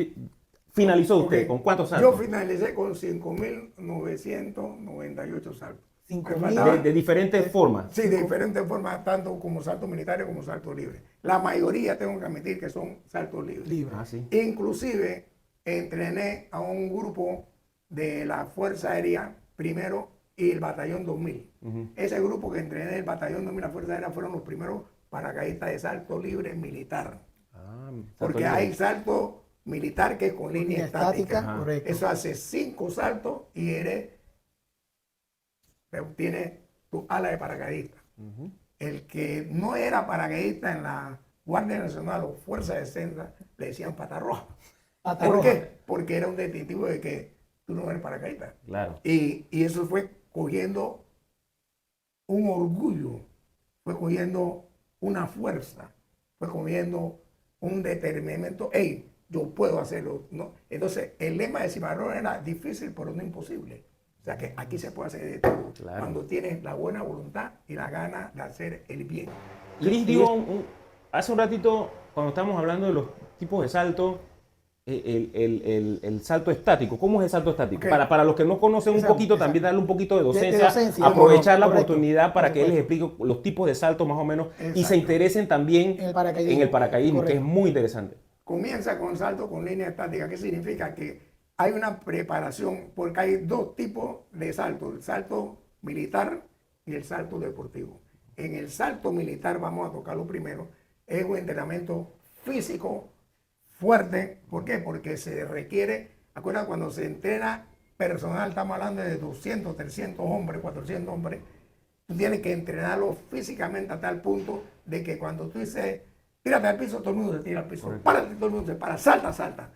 finalizó usted? Ok. ¿Con cuántos Yo saltos? finalicé con 5.998 saltos. 5.000. De diferentes formas. Sí, de diferentes formas, tanto como saltos militares como saltos libres. La mayoría tengo que admitir que son saltos libres. Libre. Ah, sí. Inclusive entrené a un grupo de la Fuerza Aérea primero y el Batallón 2000. Ese grupo que entrené del Batallón 2000 la Fuerza Aérea fueron los primeros paracaidistas de salto libre militar. Ah, Porque salto hay libre. salto militar que es con línea estática. Ajá. correcto. Eso hace 5 saltos y tiene tu ala de paracaidista. Ujú. El que no era paracaidista en la Guardia Nacional o Fuerza de Defensa le decían pata roja. Pata ¿Por roja. qué? Porque era un distintivo de que tú no eres paracaidista. Claro. Y eso fue cogiendo un orgullo, fue cogiendo una fuerza, fue cogiendo un determinamiento. Hey, yo puedo hacerlo. ¿No? Entonces, el lema de Cimarrón era difícil, pero no imposible. O sea que aquí se puede hacer de todo. Claro. Cuando tienes la buena voluntad y la gana de hacer el bien. Cris dio hace un ratito, cuando estábamos hablando de los tipos de salto, el salto estático. ¿Cómo es el salto estático? Ok. Para los que no conocen un Exacto, poquito, exacto. también darle un poquito de De docencia, docencia, aprovechar la correcto, oportunidad para por que él les supuesto. explique los tipos de salto más o menos y Exacto. se interesen también En el paracaidismo. en el paracaidismo, que es Correcto. muy interesante. Comienza con salto con línea estática. ¿Qué significa? Que hay una preparación, porque hay 2 tipos de salto, el salto militar y el salto deportivo. En el salto militar, vamos a tocarlo primero, es un entrenamiento físico fuerte. ¿Por qué? Porque se requiere, acuérdate, cuando se entrena personal, estamos hablando de 200, 300 hombres, 400 hombres, tú tienes que entrenarlo físicamente a tal punto de que cuando tú dices tírate al piso, todo el mundo se tira al piso. Párate, todo el mundo se para, salta, salta.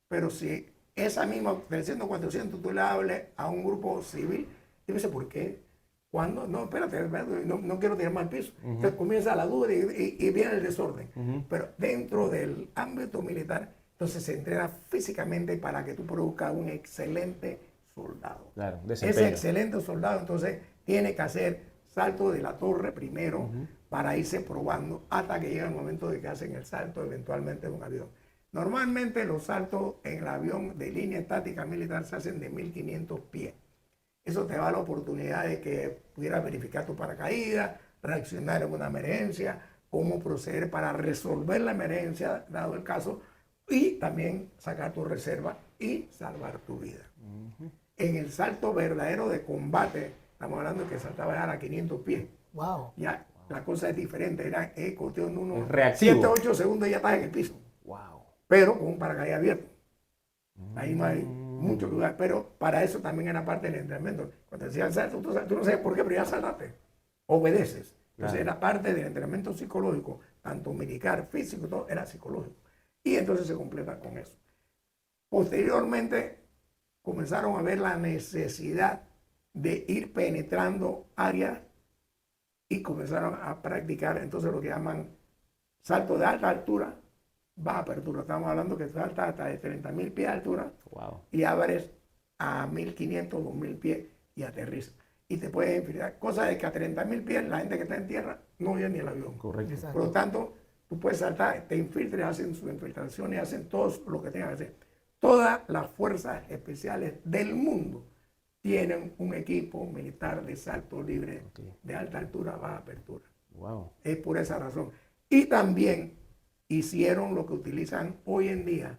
Pero si esa misma 300, 400 tú le hables a un grupo civil, y dice, ¿por qué? ¿Cuándo? No, espérate, no quiero tirarme al piso. Entonces comienza la duda y viene el desorden. Pero dentro del ámbito militar, entonces se entrena físicamente para que tú produzcas un excelente soldado. Claro, Ese excelente soldado entonces tiene que hacer salto de la torre primero para irse probando hasta que llega el momento de que hacen el salto eventualmente de un avión. Normalmente los saltos en el avión de línea estática militar se hacen de 1500 pies. Eso te da la oportunidad de que pudieras verificar tu paracaídas, reaccionar en una emergencia, cómo proceder para resolver la emergencia, dado el caso, y también sacar tu reserva y salvar tu vida. En el salto verdadero de combate, estamos hablando de que saltaba a 500 pies. Wow. Ya la cosa es diferente, era cuestión de unos reactivo. 7, 8 segundos y ya estás en el piso. Wow. Pero con un paracaídas abierto. Ahí no hay mucho lugar, pero para eso también era parte del entrenamiento. Cuando decían salto, tú no sabes por qué, pero ya saltaste. Obedeces. Entonces era parte del entrenamiento psicológico, tanto militar, físico, todo era psicológico. Y entonces se completa con eso. Posteriormente comenzaron a ver la necesidad de ir penetrando áreas y comenzaron a practicar entonces lo que llaman salto de alta altura, baja apertura. Estamos hablando que salta hasta de 30.000 pies de altura y abres a 1.500, 2.000 pies y aterriza. Y te puedes infiltrar. Cosa de que a 30.000 pies la gente que está en tierra no oye ni el avión. Correcto. Por lo tanto, tú puedes saltar, te infiltres, hacen sus infiltraciones, hacen todo lo que tengan que hacer. Todas las fuerzas especiales del mundo tienen un equipo militar de salto libre de alta altura, baja apertura. Wow. Es por esa razón. Y también hicieron lo que utilizan hoy en día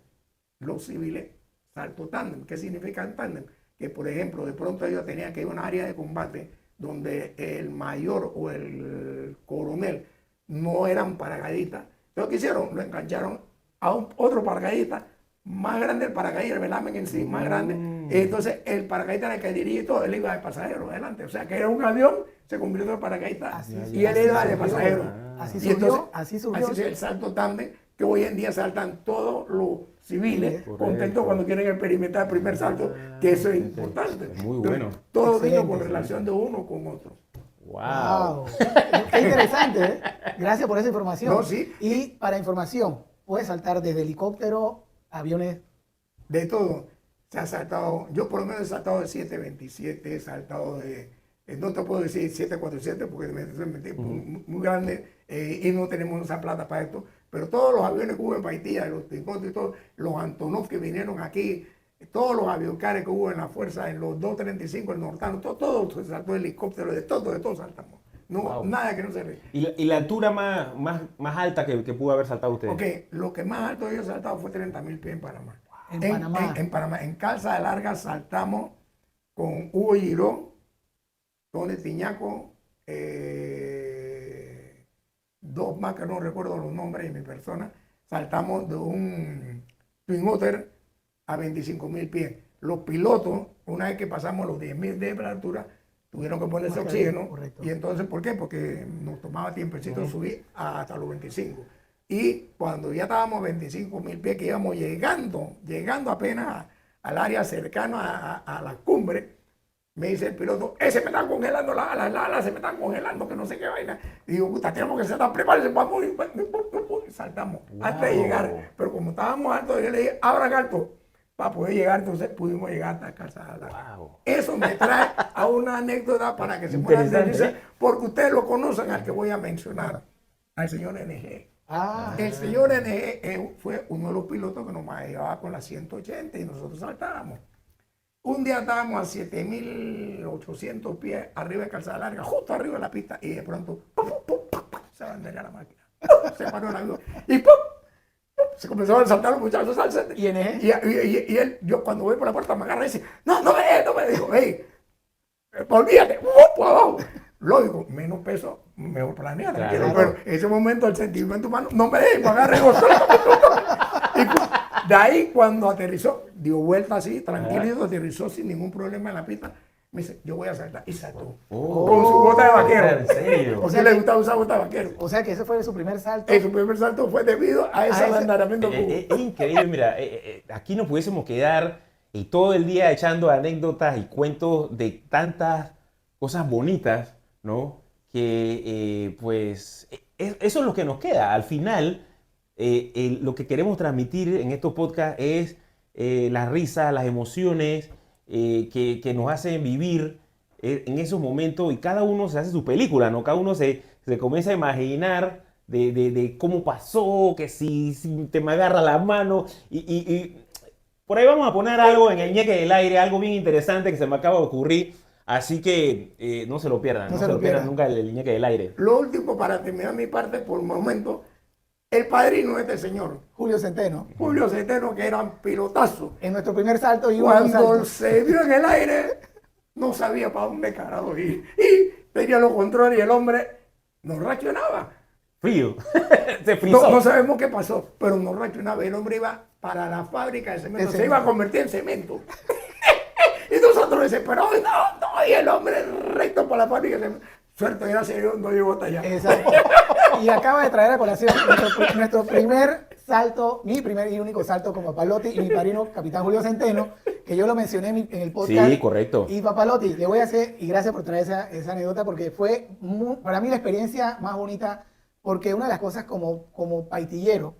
los civiles, salto tándem. ¿Qué significa tándem? Que, por ejemplo, de pronto ellos tenían que ir a un área de combate donde el mayor o el coronel no eran paracaidistas. Entonces, ¿qué hicieron? Lo engancharon a otro paracaidista más grande, el paracaidista, el velamen en sí, más grande. Entonces, el paracaidista era el que dirigía todo, él iba de pasajero adelante. O sea, que era un avión, se convirtió en paracaidista y él iba de pasajero. Así Y entonces, surgió. así es el salto tándem, que hoy en día saltan todos los civiles contentos cuando quieren experimentar el primer salto, que eso es importante. Muy bueno. Todo vino con relación de uno con otro. Wow. Qué interesante, ¿eh? Gracias por esa información. No, sí. Y para información, puedes saltar desde helicóptero, aviones. De todo. Se ha saltado, yo por lo menos he saltado de 727, he saltado de, no te puedo decir 747 porque es muy grande y no tenemos esa plata para esto, pero todos los aviones que hubo en Paitilla, los Tincotos y todos, los Antonov que vinieron aquí, todos los aviocares que hubo en la fuerza, en los 235, el Nortano, todo se saltó de helicóptero, de todo saltamos. No, nada que no se ve. ¿Y la altura más alta que pudo haber saltado usted? Ok, lo que más alto yo he saltado fue 30.000 pies en Panamá. En Panamá. En calza de larga saltamos con Hugo Girón, Tony Tiñaco, dos más que no recuerdo los nombres de mi persona. Saltamos de un Twin Otter a 25.000 pies. Los pilotos, una vez que pasamos los 10.000 de altura, tuvieron que ponerse oxígeno. Correcto. Y entonces, ¿por qué? Porque nos tomaba tiempecito subir hasta los 25. Y cuando ya estábamos a 25.000 pies, que íbamos llegando apenas al área cercana a la cumbre, me dice el piloto, se me están congelando las alas, se me están congelando, que no sé qué vaina. Y digo, puta, tenemos que saltar, prepárense, vamos, y saltamos antes de llegar. Pero como estábamos altos, yo le dije, abran alto, para poder llegar, entonces pudimos llegar hasta Calzada. Wow. Eso me trae a una anécdota para que se puedan entender, porque ustedes lo conocen al que voy a mencionar, al señor NG. El señor NG fue uno de los pilotos que nos llevaba con la 180 y nosotros saltábamos. Un día estábamos a 7.800 pies arriba de Calzada Larga, justo arriba de la pista, y de pronto se abanderó la máquina. Se paró el avión y se comenzaron a saltar los muchachos al centro. ¿Y NG? Y él, yo cuando voy por la puerta me agarra y dice, no me dijo, hey, olvídate, abajo. Lógico, menos peso, mejor planear. Claro. Pero en ese momento el sentimiento humano no me deja, me agarra y de ahí cuando aterrizó, dio vuelta así, tranquilito, aterrizó sin ningún problema en la pista. Me dice, yo voy a saltar. Y saltó. Con su bota de vaquero. ¿En serio? serio? O sea, le gustaba usar botas vaqueros. O sea que ese fue su primer salto. Su primer salto fue debido a ese abandonamiento que hubo. Es increíble, mira, aquí nos pudiésemos quedar todo el día echando anécdotas y cuentos de tantas cosas bonitas, ¿no? Que pues eso es lo que nos queda. Al final, lo que queremos transmitir en estos podcasts es las risas, las emociones que nos hacen vivir en esos momentos, y cada uno se hace su película, ¿no? Cada uno se comienza a imaginar de cómo pasó, que si te me agarra la mano y por ahí vamos a poner algo en el ñeque del aire, algo bien interesante que se me acaba de ocurrir, así que no se lo pierdan, no se lo pierdan nunca el ñeque del aire. Lo último, para terminar mi parte por un momento, el padrino de este señor, Julio Centeno. Julio Centeno, que era un pilotazo. En nuestro primer salto y Cuando se vio en el aire, no sabía para dónde carajo ir. Y tenía los controles y el hombre no reaccionaba. Frío. Se frizó. No sabemos qué pasó, pero no reaccionaba. El hombre iba para la fábrica de cemento, se iba a convertir en cemento. Y nosotros desesperados, no, y el hombre recto para la fábrica de cemento. Suerte, gracias a Dios, no llegó hasta allá. Exacto. Y acaba de traer a colación nuestro primer salto, mi primer y único salto con Papalotti y mi padrino, capitán Julio Centeno, que yo lo mencioné en el podcast. Sí, correcto. Y Papalotti, le voy a hacer, y gracias por traer esa anécdota, porque fue para mí la experiencia más bonita, porque una de las cosas como paitillero,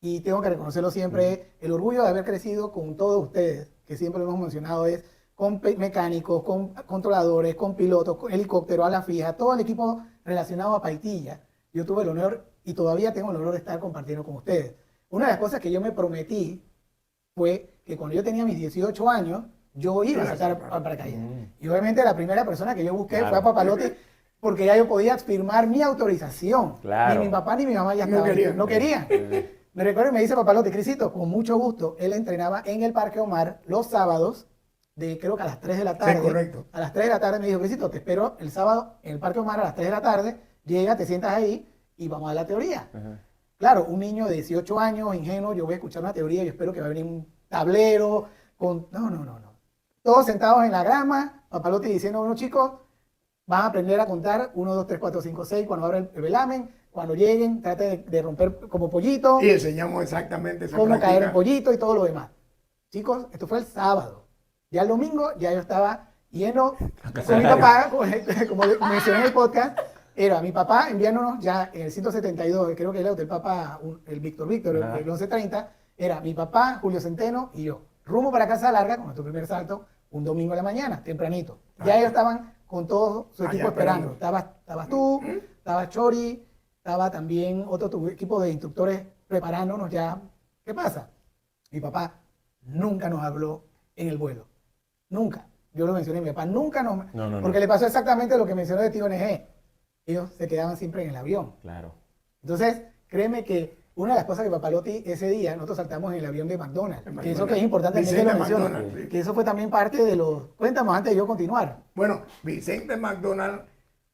y tengo que reconocerlo siempre, el orgullo de haber crecido con todos ustedes, que siempre lo hemos mencionado, es con mecánicos, con controladores, con pilotos, con helicóptero, ala fija, todo el equipo relacionado a Paitilla. Yo tuve el honor y todavía tengo el honor de estar compartiendo con ustedes. Una de las cosas que yo me prometí fue que cuando yo tenía mis 18 años, yo iba a saltar al paracaídas. Y obviamente la primera persona que yo busqué fue a Papalotti, porque ya yo podía firmar mi autorización. Claro. Ni mi papá ni mi mamá ya estaban. No querían. Me recuerdo y me dice Papalotti, Crisito, con mucho gusto, él entrenaba en el Parque Omar los sábados, creo que a las 3 de la tarde. Sí, correcto. A las 3 de la tarde me dijo, Crisito, te espero el sábado en el Parque Omar a las 3 de la tarde, llega, te sientas ahí y vamos a la teoría. Claro, un niño de 18 años, ingenuo, yo voy a escuchar una teoría, yo espero que va a venir un tablero con... No. Todos sentados en la grama, Papalotti diciendo, bueno chicos, van a aprender a contar 1, 2, 3, 4, 5, 6 cuando abra el velamen. Cuando lleguen, trate de romper como pollito. Y enseñamos exactamente esa cómo práctica. caer en pollito y todo lo demás. Chicos, esto fue el sábado. Ya el domingo, ya yo estaba lleno con mi papá, como mencioné en el podcast. Era mi papá enviándonos ya en el 172, creo que era del Papa, el Víctor, el 1130. Era mi papá, Julio Centeno y yo. Rumbo para Casa Larga, con nuestro primer salto, un domingo a la mañana, tempranito. Ya ellos estaban con todo su equipo esperando. Estabas tú, estaba Chori, estaba también otro equipo de instructores preparándonos ya. ¿Qué pasa? Mi papá nunca nos habló en el vuelo. Nunca. Yo lo mencioné, mi papá nunca nos... Porque le pasó exactamente lo que mencionó de Tío NG. Ellos se quedaban siempre en el avión. Claro. Entonces, créeme que una de las cosas que Papalotti ese día, nosotros saltamos en el avión de McDonald's. Que eso que es importante también que lo menciono. Sí. Que eso fue también parte de los... Cuéntanos antes de yo continuar. Bueno, Vicente McDonald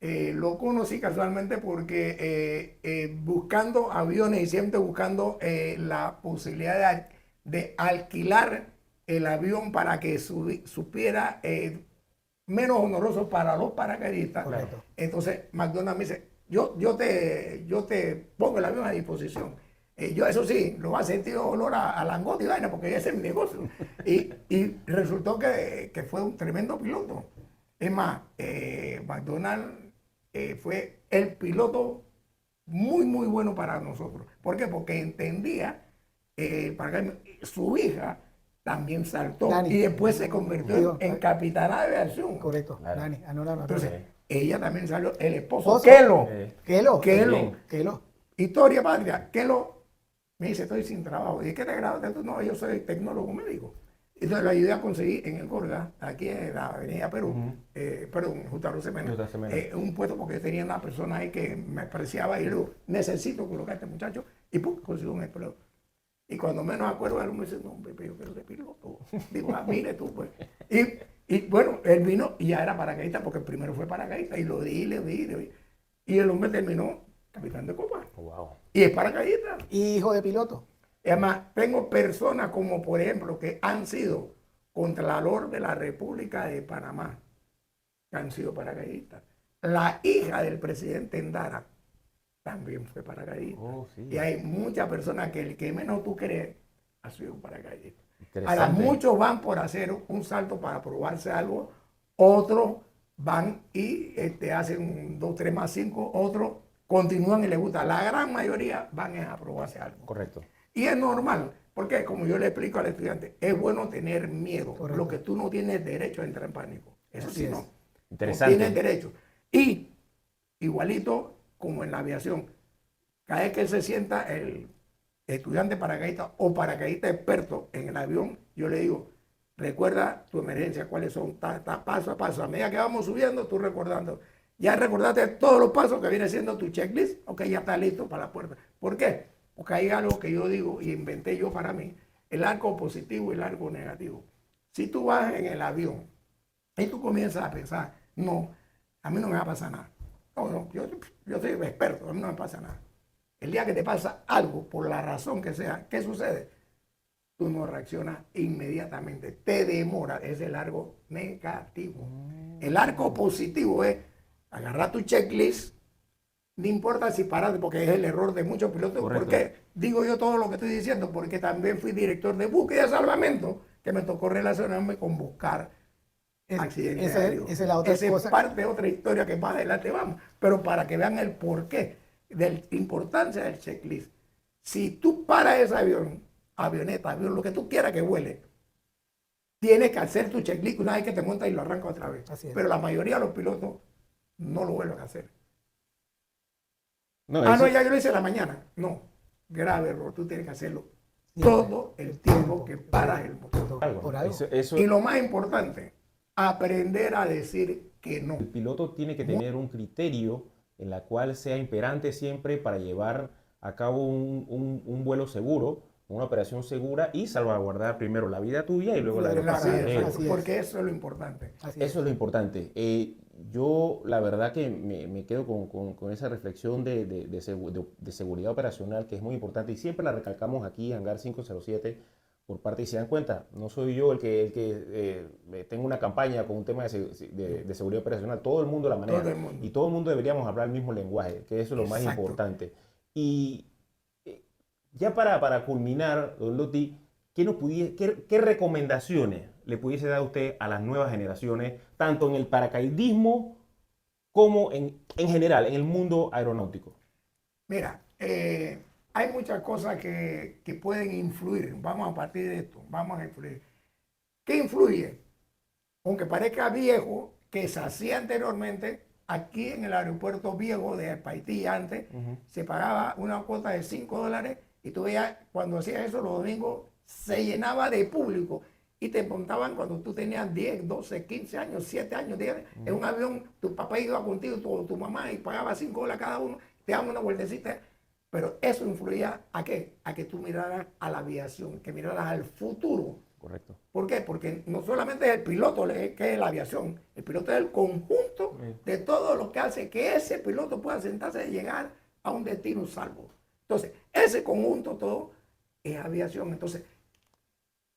lo conocí casualmente porque buscando aviones y siempre buscando la posibilidad de alquilar el avión para que supiera menos honoroso para los paracaidistas. Correcto. Entonces McDonald me dice, yo te pongo el avión a disposición. Yo eso sí, lo va a sentir olor a langote y vaina porque ese es mi negocio. y resultó que fue un tremendo piloto. Es más, McDonald fue el piloto muy, muy bueno para nosotros. ¿Por qué? Porque entendía, su hija también saltó Dani. Y después se convirtió en capitana de aviación. Correcto, Claro. Dani. Entonces, ella también salió, el esposo, Oso. Kelo. Kelo. Historia patria, Kelo me dice, estoy sin trabajo. ¿Y qué te grabaste tú? No, yo soy tecnólogo médico. Entonces lo ayudé a conseguir en el Gorga, aquí en la avenida Perú, perdón, Justo Rosemena, un puesto porque yo tenía una persona ahí que me apreciaba y le digo, necesito colocar a este muchacho y pum, consigo un empleo. Y cuando menos acuerdo, él me dice, no, Pepe, yo quiero ser piloto. Digo, mire tú, pues. Y bueno, él vino y ya era paracaidista porque el primero fue paracaidista y lo di. Y el hombre terminó capitán de copa. Wow. Y es paracaidista. Hijo de piloto. Y además, tengo personas como, por ejemplo, que han sido Contralor de la República de Panamá, que han sido paracaidistas. La hija del presidente Endara también fue paracaidista. Oh, sí. Y hay muchas personas que el que menos tú crees ha sido un paracaidista. Ahora, Interesante. muchos van por hacer un salto para probarse algo, otros van y hacen un 2, 3 más 5, otros continúan y les gusta. La gran mayoría van a probarse algo. Correcto. Y es normal, porque como yo le explico al estudiante, es bueno tener miedo. Correcto. Lo que tú no tienes derecho a entrar en pánico. Eso Así sí, es. no. Interesante. No tienes derecho. Y igualito como en la aviación, cada vez que se sienta el estudiante paracaidista o paracaidista experto en el avión, yo le digo, recuerda tu emergencia, cuáles son, paso a paso. A medida que vamos subiendo, tú recordando. Ya recordaste todos los pasos que viene siendo tu checklist, ok, ya está listo para la puerta. ¿Por qué? Porque hay algo que yo digo y inventé yo para mí, el arco positivo y el arco negativo. Si tú vas en el avión y tú comienzas a pensar, no, a mí no me va a pasar nada. No, yo soy experto, a mí no me pasa nada. El día que te pasa algo, por la razón que sea, ¿qué sucede? Tú no reaccionas inmediatamente, te demora, es el arco negativo. El arco positivo es agarrar tu checklist, no importa si paras, porque es el error de muchos pilotos. Correcto. Porque digo yo todo lo que estoy diciendo, porque también fui director de búsqueda y salvamento, que me tocó relacionarme con buscar accidentes aéreos. Esa es la otra Esa cosa. es parte de otra historia que más adelante vamos, pero para que vean el porqué de la importancia del checklist. Si tú paras ese avión, avioneta, avión, lo que tú quieras que vuele, tienes que hacer tu checklist una vez que te montas y lo arrancas otra vez. Así es. Pero la mayoría de los pilotos no lo vuelven a hacer. No, No, eso- ya yo lo hice en la mañana. No, grave error. Tú tienes que hacerlo Siempre. todo el tiempo que paras el motor. algo. Por algo. Eso- Y lo más importante, aprender a decir que no. el piloto tiene que tener un criterio en la cual sea imperante siempre para llevar a cabo un vuelo seguro, una operación segura y salvaguardar primero la vida tuya y luego la de los Claro, pasajeros. así es. Porque eso es lo importante. Así Eso es lo importante. Yo la verdad que me quedo con esa reflexión de seguridad operacional que es muy importante y siempre la recalcamos aquí en Hangar 507 por parte, y se dan cuenta, no soy yo el que tengo una campaña con un tema de seguridad operacional, todo el mundo la maneja Todo el mundo. y todo el mundo deberíamos hablar el mismo lenguaje, que eso es lo más Exacto. importante. Y ya para culminar, don Loti, ¿qué recomendaciones le pudiese dar usted a las nuevas generaciones, tanto en el paracaidismo como en general, en el mundo aeronáutico? Mira, hay muchas cosas que pueden influir. Vamos a partir de esto. Vamos a influir. ¿Qué influye? Aunque parezca viejo, que se hacía anteriormente, aquí en el aeropuerto viejo de Paití antes, se pagaba una cuota de $5 y tú veías, cuando hacías eso los domingos, se llenaba de público y te montaban cuando tú tenías 10, 12, 15 años, 7 años, 10 años, en un avión, tu papá iba contigo, tu mamá, y pagaba $5 cada uno, te daban una vueltecita. Pero eso influía ¿a qué? A que tú miraras a la aviación, que miraras al futuro. Correcto. ¿Por qué? Porque no solamente es el piloto que es la aviación, el piloto es el conjunto de todo lo que hace que ese piloto pueda sentarse y llegar a un destino salvo. Entonces, ese conjunto todo es aviación. Entonces,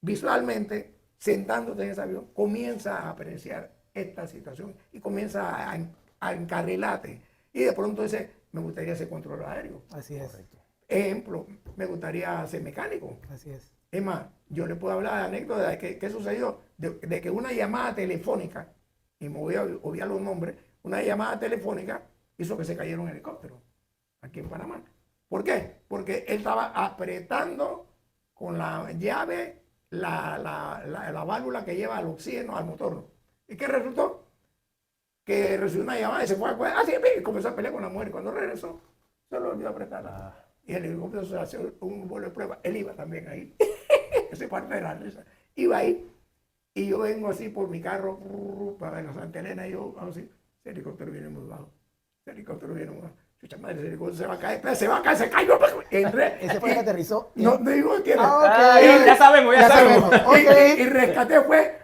visualmente, sentándote en ese avión, comienza a apreciar esta situación y comienza a encarrilarte. Y de pronto dice, me gustaría ser controlador aéreo. Así es. Correcto. Ejemplo, me gustaría ser mecánico. Así es. Es más, yo le puedo hablar de anécdotas de qué sucedió, de que una llamada telefónica, y me voy a obviar los nombres, una llamada telefónica hizo que se cayera un helicóptero aquí en Panamá. ¿Por qué? Porque él estaba apretando con la llave la válvula que lleva al oxígeno al motor. ¿Y qué resultó? Que recibió una llamada y se fue a así, y comenzó a pelear con la mujer. Cuando regresó, se lo olvidó apretarla. Y el helicóptero se hace un vuelo de prueba. Él iba también ahí. Esa parte de la risa. Iba ahí. Y yo vengo así por mi carro para la Santa Elena y yo, vamos así, ese helicóptero viene muy bajo. Ese helicóptero viene muy bajo. Chucha madre, ese helicóptero se va a caer, se cayó. Ese fue el que aterrizó. No digo que Ya sabemos, ya sabemos. Ok. y rescaté fue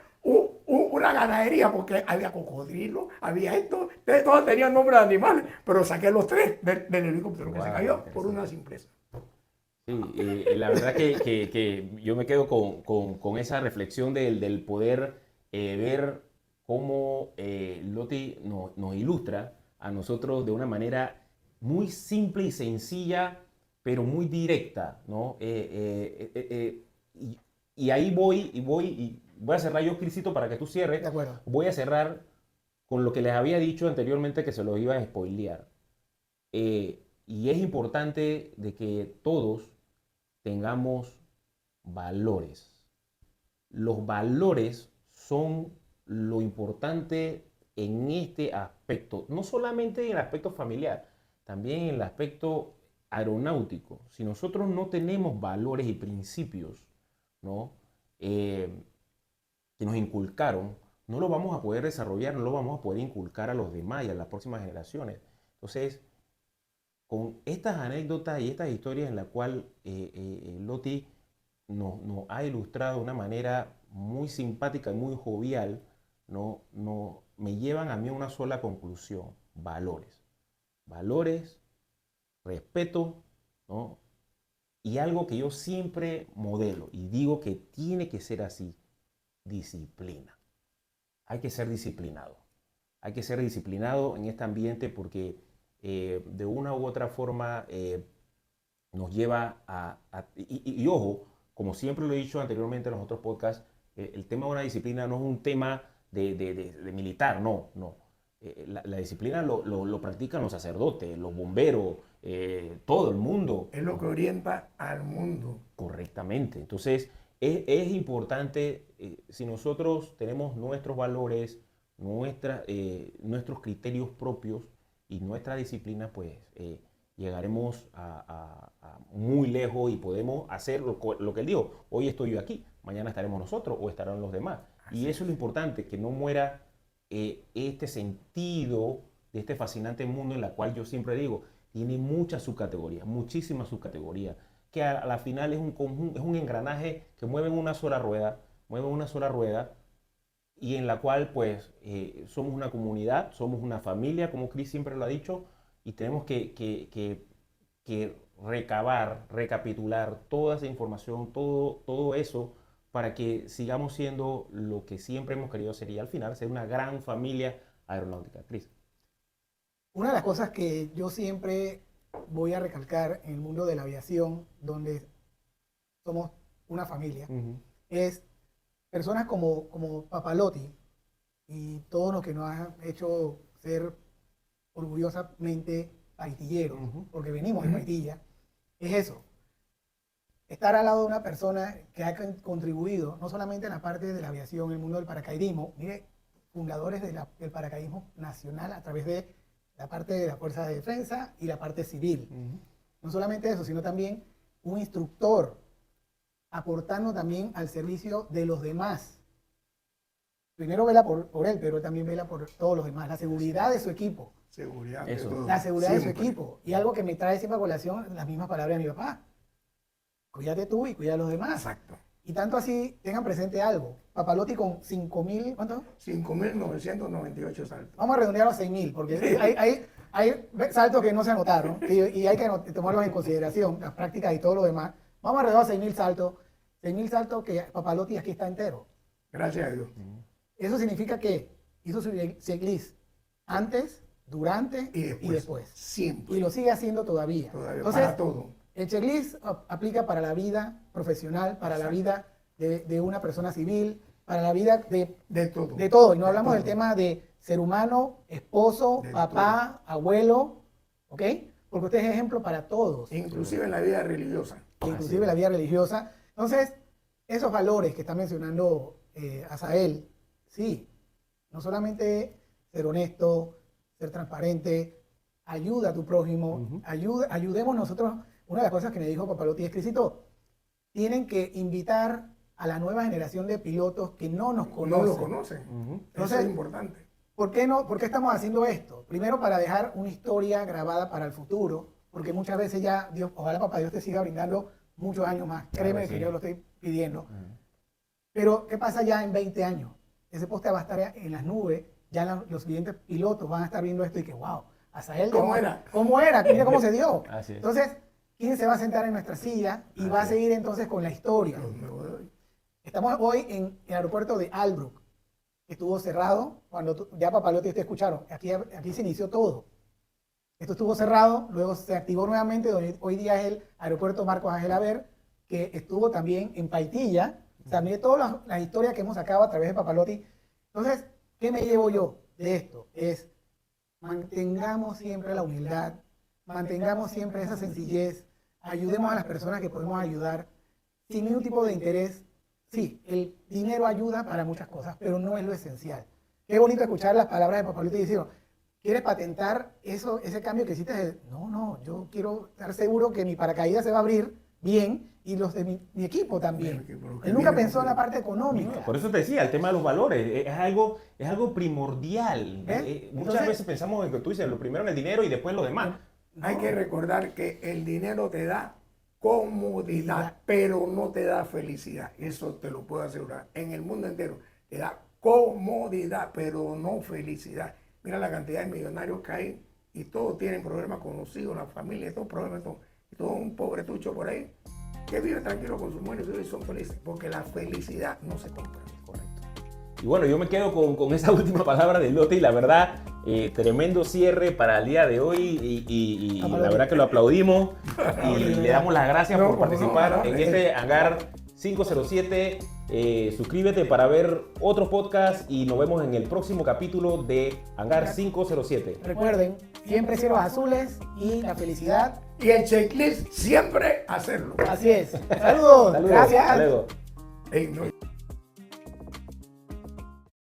una ganadería porque había cocodrilo, había esto, todos tenían nombre de animales, pero saqué los tres del helicóptero que se Wow, cayó por una simpleza. Sí, y la verdad que yo me quedo con esa reflexión del poder ver cómo Loti nos ilustra a nosotros de una manera muy simple y sencilla, pero muy directa, ¿no? Y ahí voy a cerrar yo, Crisito, para que tú cierres. De acuerdo. Voy a cerrar con lo que les había dicho anteriormente, que se los iba a spoilear. Y es importante de que todos tengamos valores. Los valores son lo importante en este aspecto, no solamente en el aspecto familiar, también en el aspecto aeronáutico. Si nosotros no tenemos valores y principios, ¿no? Que nos inculcaron, no lo vamos a poder desarrollar, no lo vamos a poder inculcar a los demás y a las próximas generaciones. Entonces, con estas anécdotas y estas historias en las cuales Loti nos ha ilustrado de una manera muy simpática y muy jovial, me llevan a mí a una sola conclusión: valores. Valores, respeto, ¿no? Y algo que yo siempre modelo y digo que tiene que ser así: disciplina. Hay que ser disciplinado. Hay que ser disciplinado en este ambiente porque de una u otra forma nos lleva y ojo, como siempre lo he dicho anteriormente en los otros podcasts, el tema de una disciplina no es un tema de militar, no. La disciplina lo practican los sacerdotes, los bomberos, todo el mundo. Es lo que orienta al mundo. Correctamente. Entonces, es importante, si nosotros tenemos nuestros valores, nuestros criterios propios y nuestra disciplina, pues llegaremos a muy lejos y podemos hacer lo que él dijo. Hoy estoy yo aquí, mañana estaremos nosotros o estarán los demás. Y eso es lo importante, que no muera este sentido de este fascinante mundo en el cual yo siempre digo, tiene muchas subcategorías, muchísimas subcategorías, que a la final es un engranaje que mueve una sola rueda, y en la cual pues somos una comunidad, somos una familia, como Chris siempre lo ha dicho, y tenemos que recapitular toda esa información, todo eso, para que sigamos siendo lo que siempre hemos querido ser y al final ser una gran familia aeronáutica. Chris. Una de las cosas que yo siempre voy a recalcar en el mundo de la aviación, donde somos una familia, es personas como Papalotti y todos los que nos han hecho ser orgullosamente paitilleros, porque venimos de Paitilla, es eso. Estar al lado de una persona que ha contribuido no solamente en la parte de la aviación, en el mundo del paracaidismo, mire, fundadores del paracaidismo nacional a través de la parte de la Fuerza de Defensa y la parte civil. No solamente eso, sino también un instructor aportando también al servicio de los demás. Primero vela por él, pero también vela por todos los demás. La seguridad de su equipo. Seguridad. Eso. La seguridad de su equipo. Y algo que me trae siempre a colación, las mismas palabras de mi papá. Cuídate tú y cuida a los demás. Exacto. Y tanto así, tengan presente algo. Papalotti con 5.000, ¿cuánto? 5.998 saltos. Vamos a redondearlo a 6.000, porque hay saltos que no se anotaron y hay que tomarlos en consideración, las prácticas y todo lo demás. Vamos a redondear a 6.000 saltos. 6.000 saltos que Papalotti aquí está entero. Gracias a Dios. Eso significa que hizo su checklist antes, durante y después. Siempre. Y lo sigue haciendo todavía. Entonces, para todo. El checklist aplica para la vida profesional, para la vida de una persona civil, para la vida de todo. De todo. Y no hablamos del tema de ser humano, esposo, papá, abuelo, ¿ok? Porque usted es ejemplo para todos. Inclusive en la vida religiosa. Inclusive en la vida religiosa. Entonces, esos valores que está mencionando Asael, sí, no solamente ser honesto, ser transparente, ayuda a tu prójimo, ayudemos nosotros. Una de las cosas que me dijo Papalotti es, Crisito, tienen que invitar a la nueva generación de pilotos que no nos conocen. No lo conocen. Entonces, eso es importante. ¿Por qué estamos haciendo esto? Primero, para dejar una historia grabada para el futuro, porque muchas veces ya, Dios, ojalá papá Dios te siga brindando muchos años más. Créeme que yo lo estoy pidiendo. Pero, ¿qué pasa ya en 20 años? Ese podcast va a estar en las nubes, ya los siguientes pilotos van a estar viendo esto y que, wow, Asael, ¿cómo era? ¿Cómo era? Mira cómo se dio. Así es. Entonces, ¿quién se va a sentar en nuestra silla y va a seguir entonces con la historia? Estamos hoy en el aeropuerto de Albrook, que estuvo cerrado cuando ya Papalotti te escucharon. Aquí se inició todo. Esto estuvo cerrado, luego se activó nuevamente, hoy día es el aeropuerto Marcos Ángel Aver, que estuvo también en Paitilla. O sea, mire todas las historias que hemos sacado a través de Papalotti. Entonces, ¿qué me llevo yo de esto? Es mantengamos siempre la humildad, mantengamos siempre esa sencillez, ayudemos a las personas que podemos ayudar sin ningún tipo de interés. Sí, el dinero ayuda para muchas cosas, pero no es lo esencial. Qué bonito escuchar las palabras de Papalotti diciendo, ¿quieres patentar eso, ese cambio que hiciste? No, yo quiero estar seguro que mi paracaídas se va a abrir bien y los de mi equipo también. Él nunca pensó en la parte económica. No, por eso te decía, el tema de los valores es algo primordial. Muchas veces pensamos en que tú dices, lo primero en el dinero y después lo demás. Hay que recordar que el dinero te da comodidad, pero no te da felicidad. Eso te lo puedo asegurar. En el mundo entero te da comodidad, pero no felicidad. Mira la cantidad de millonarios que hay y todos tienen problemas con los hijos, la familia, todos problemas. Y todo un pobretucho por ahí que vive tranquilo con sus mujeres y son felices, porque la felicidad no se compra. Correcto. Y bueno, yo me quedo con esa última palabra de Loti, la verdad, tremendo cierre para el día de hoy y la verdad que lo aplaudimos y le damos las gracias por participar en este Hangar 507. Suscríbete para ver otros podcasts y nos vemos en el próximo capítulo de Hangar 507. Recuerden, siempre cielos azules y la felicidad. Y el checklist siempre hacerlo. Así es. Saludos. Gracias. Hasta luego. Ey, no.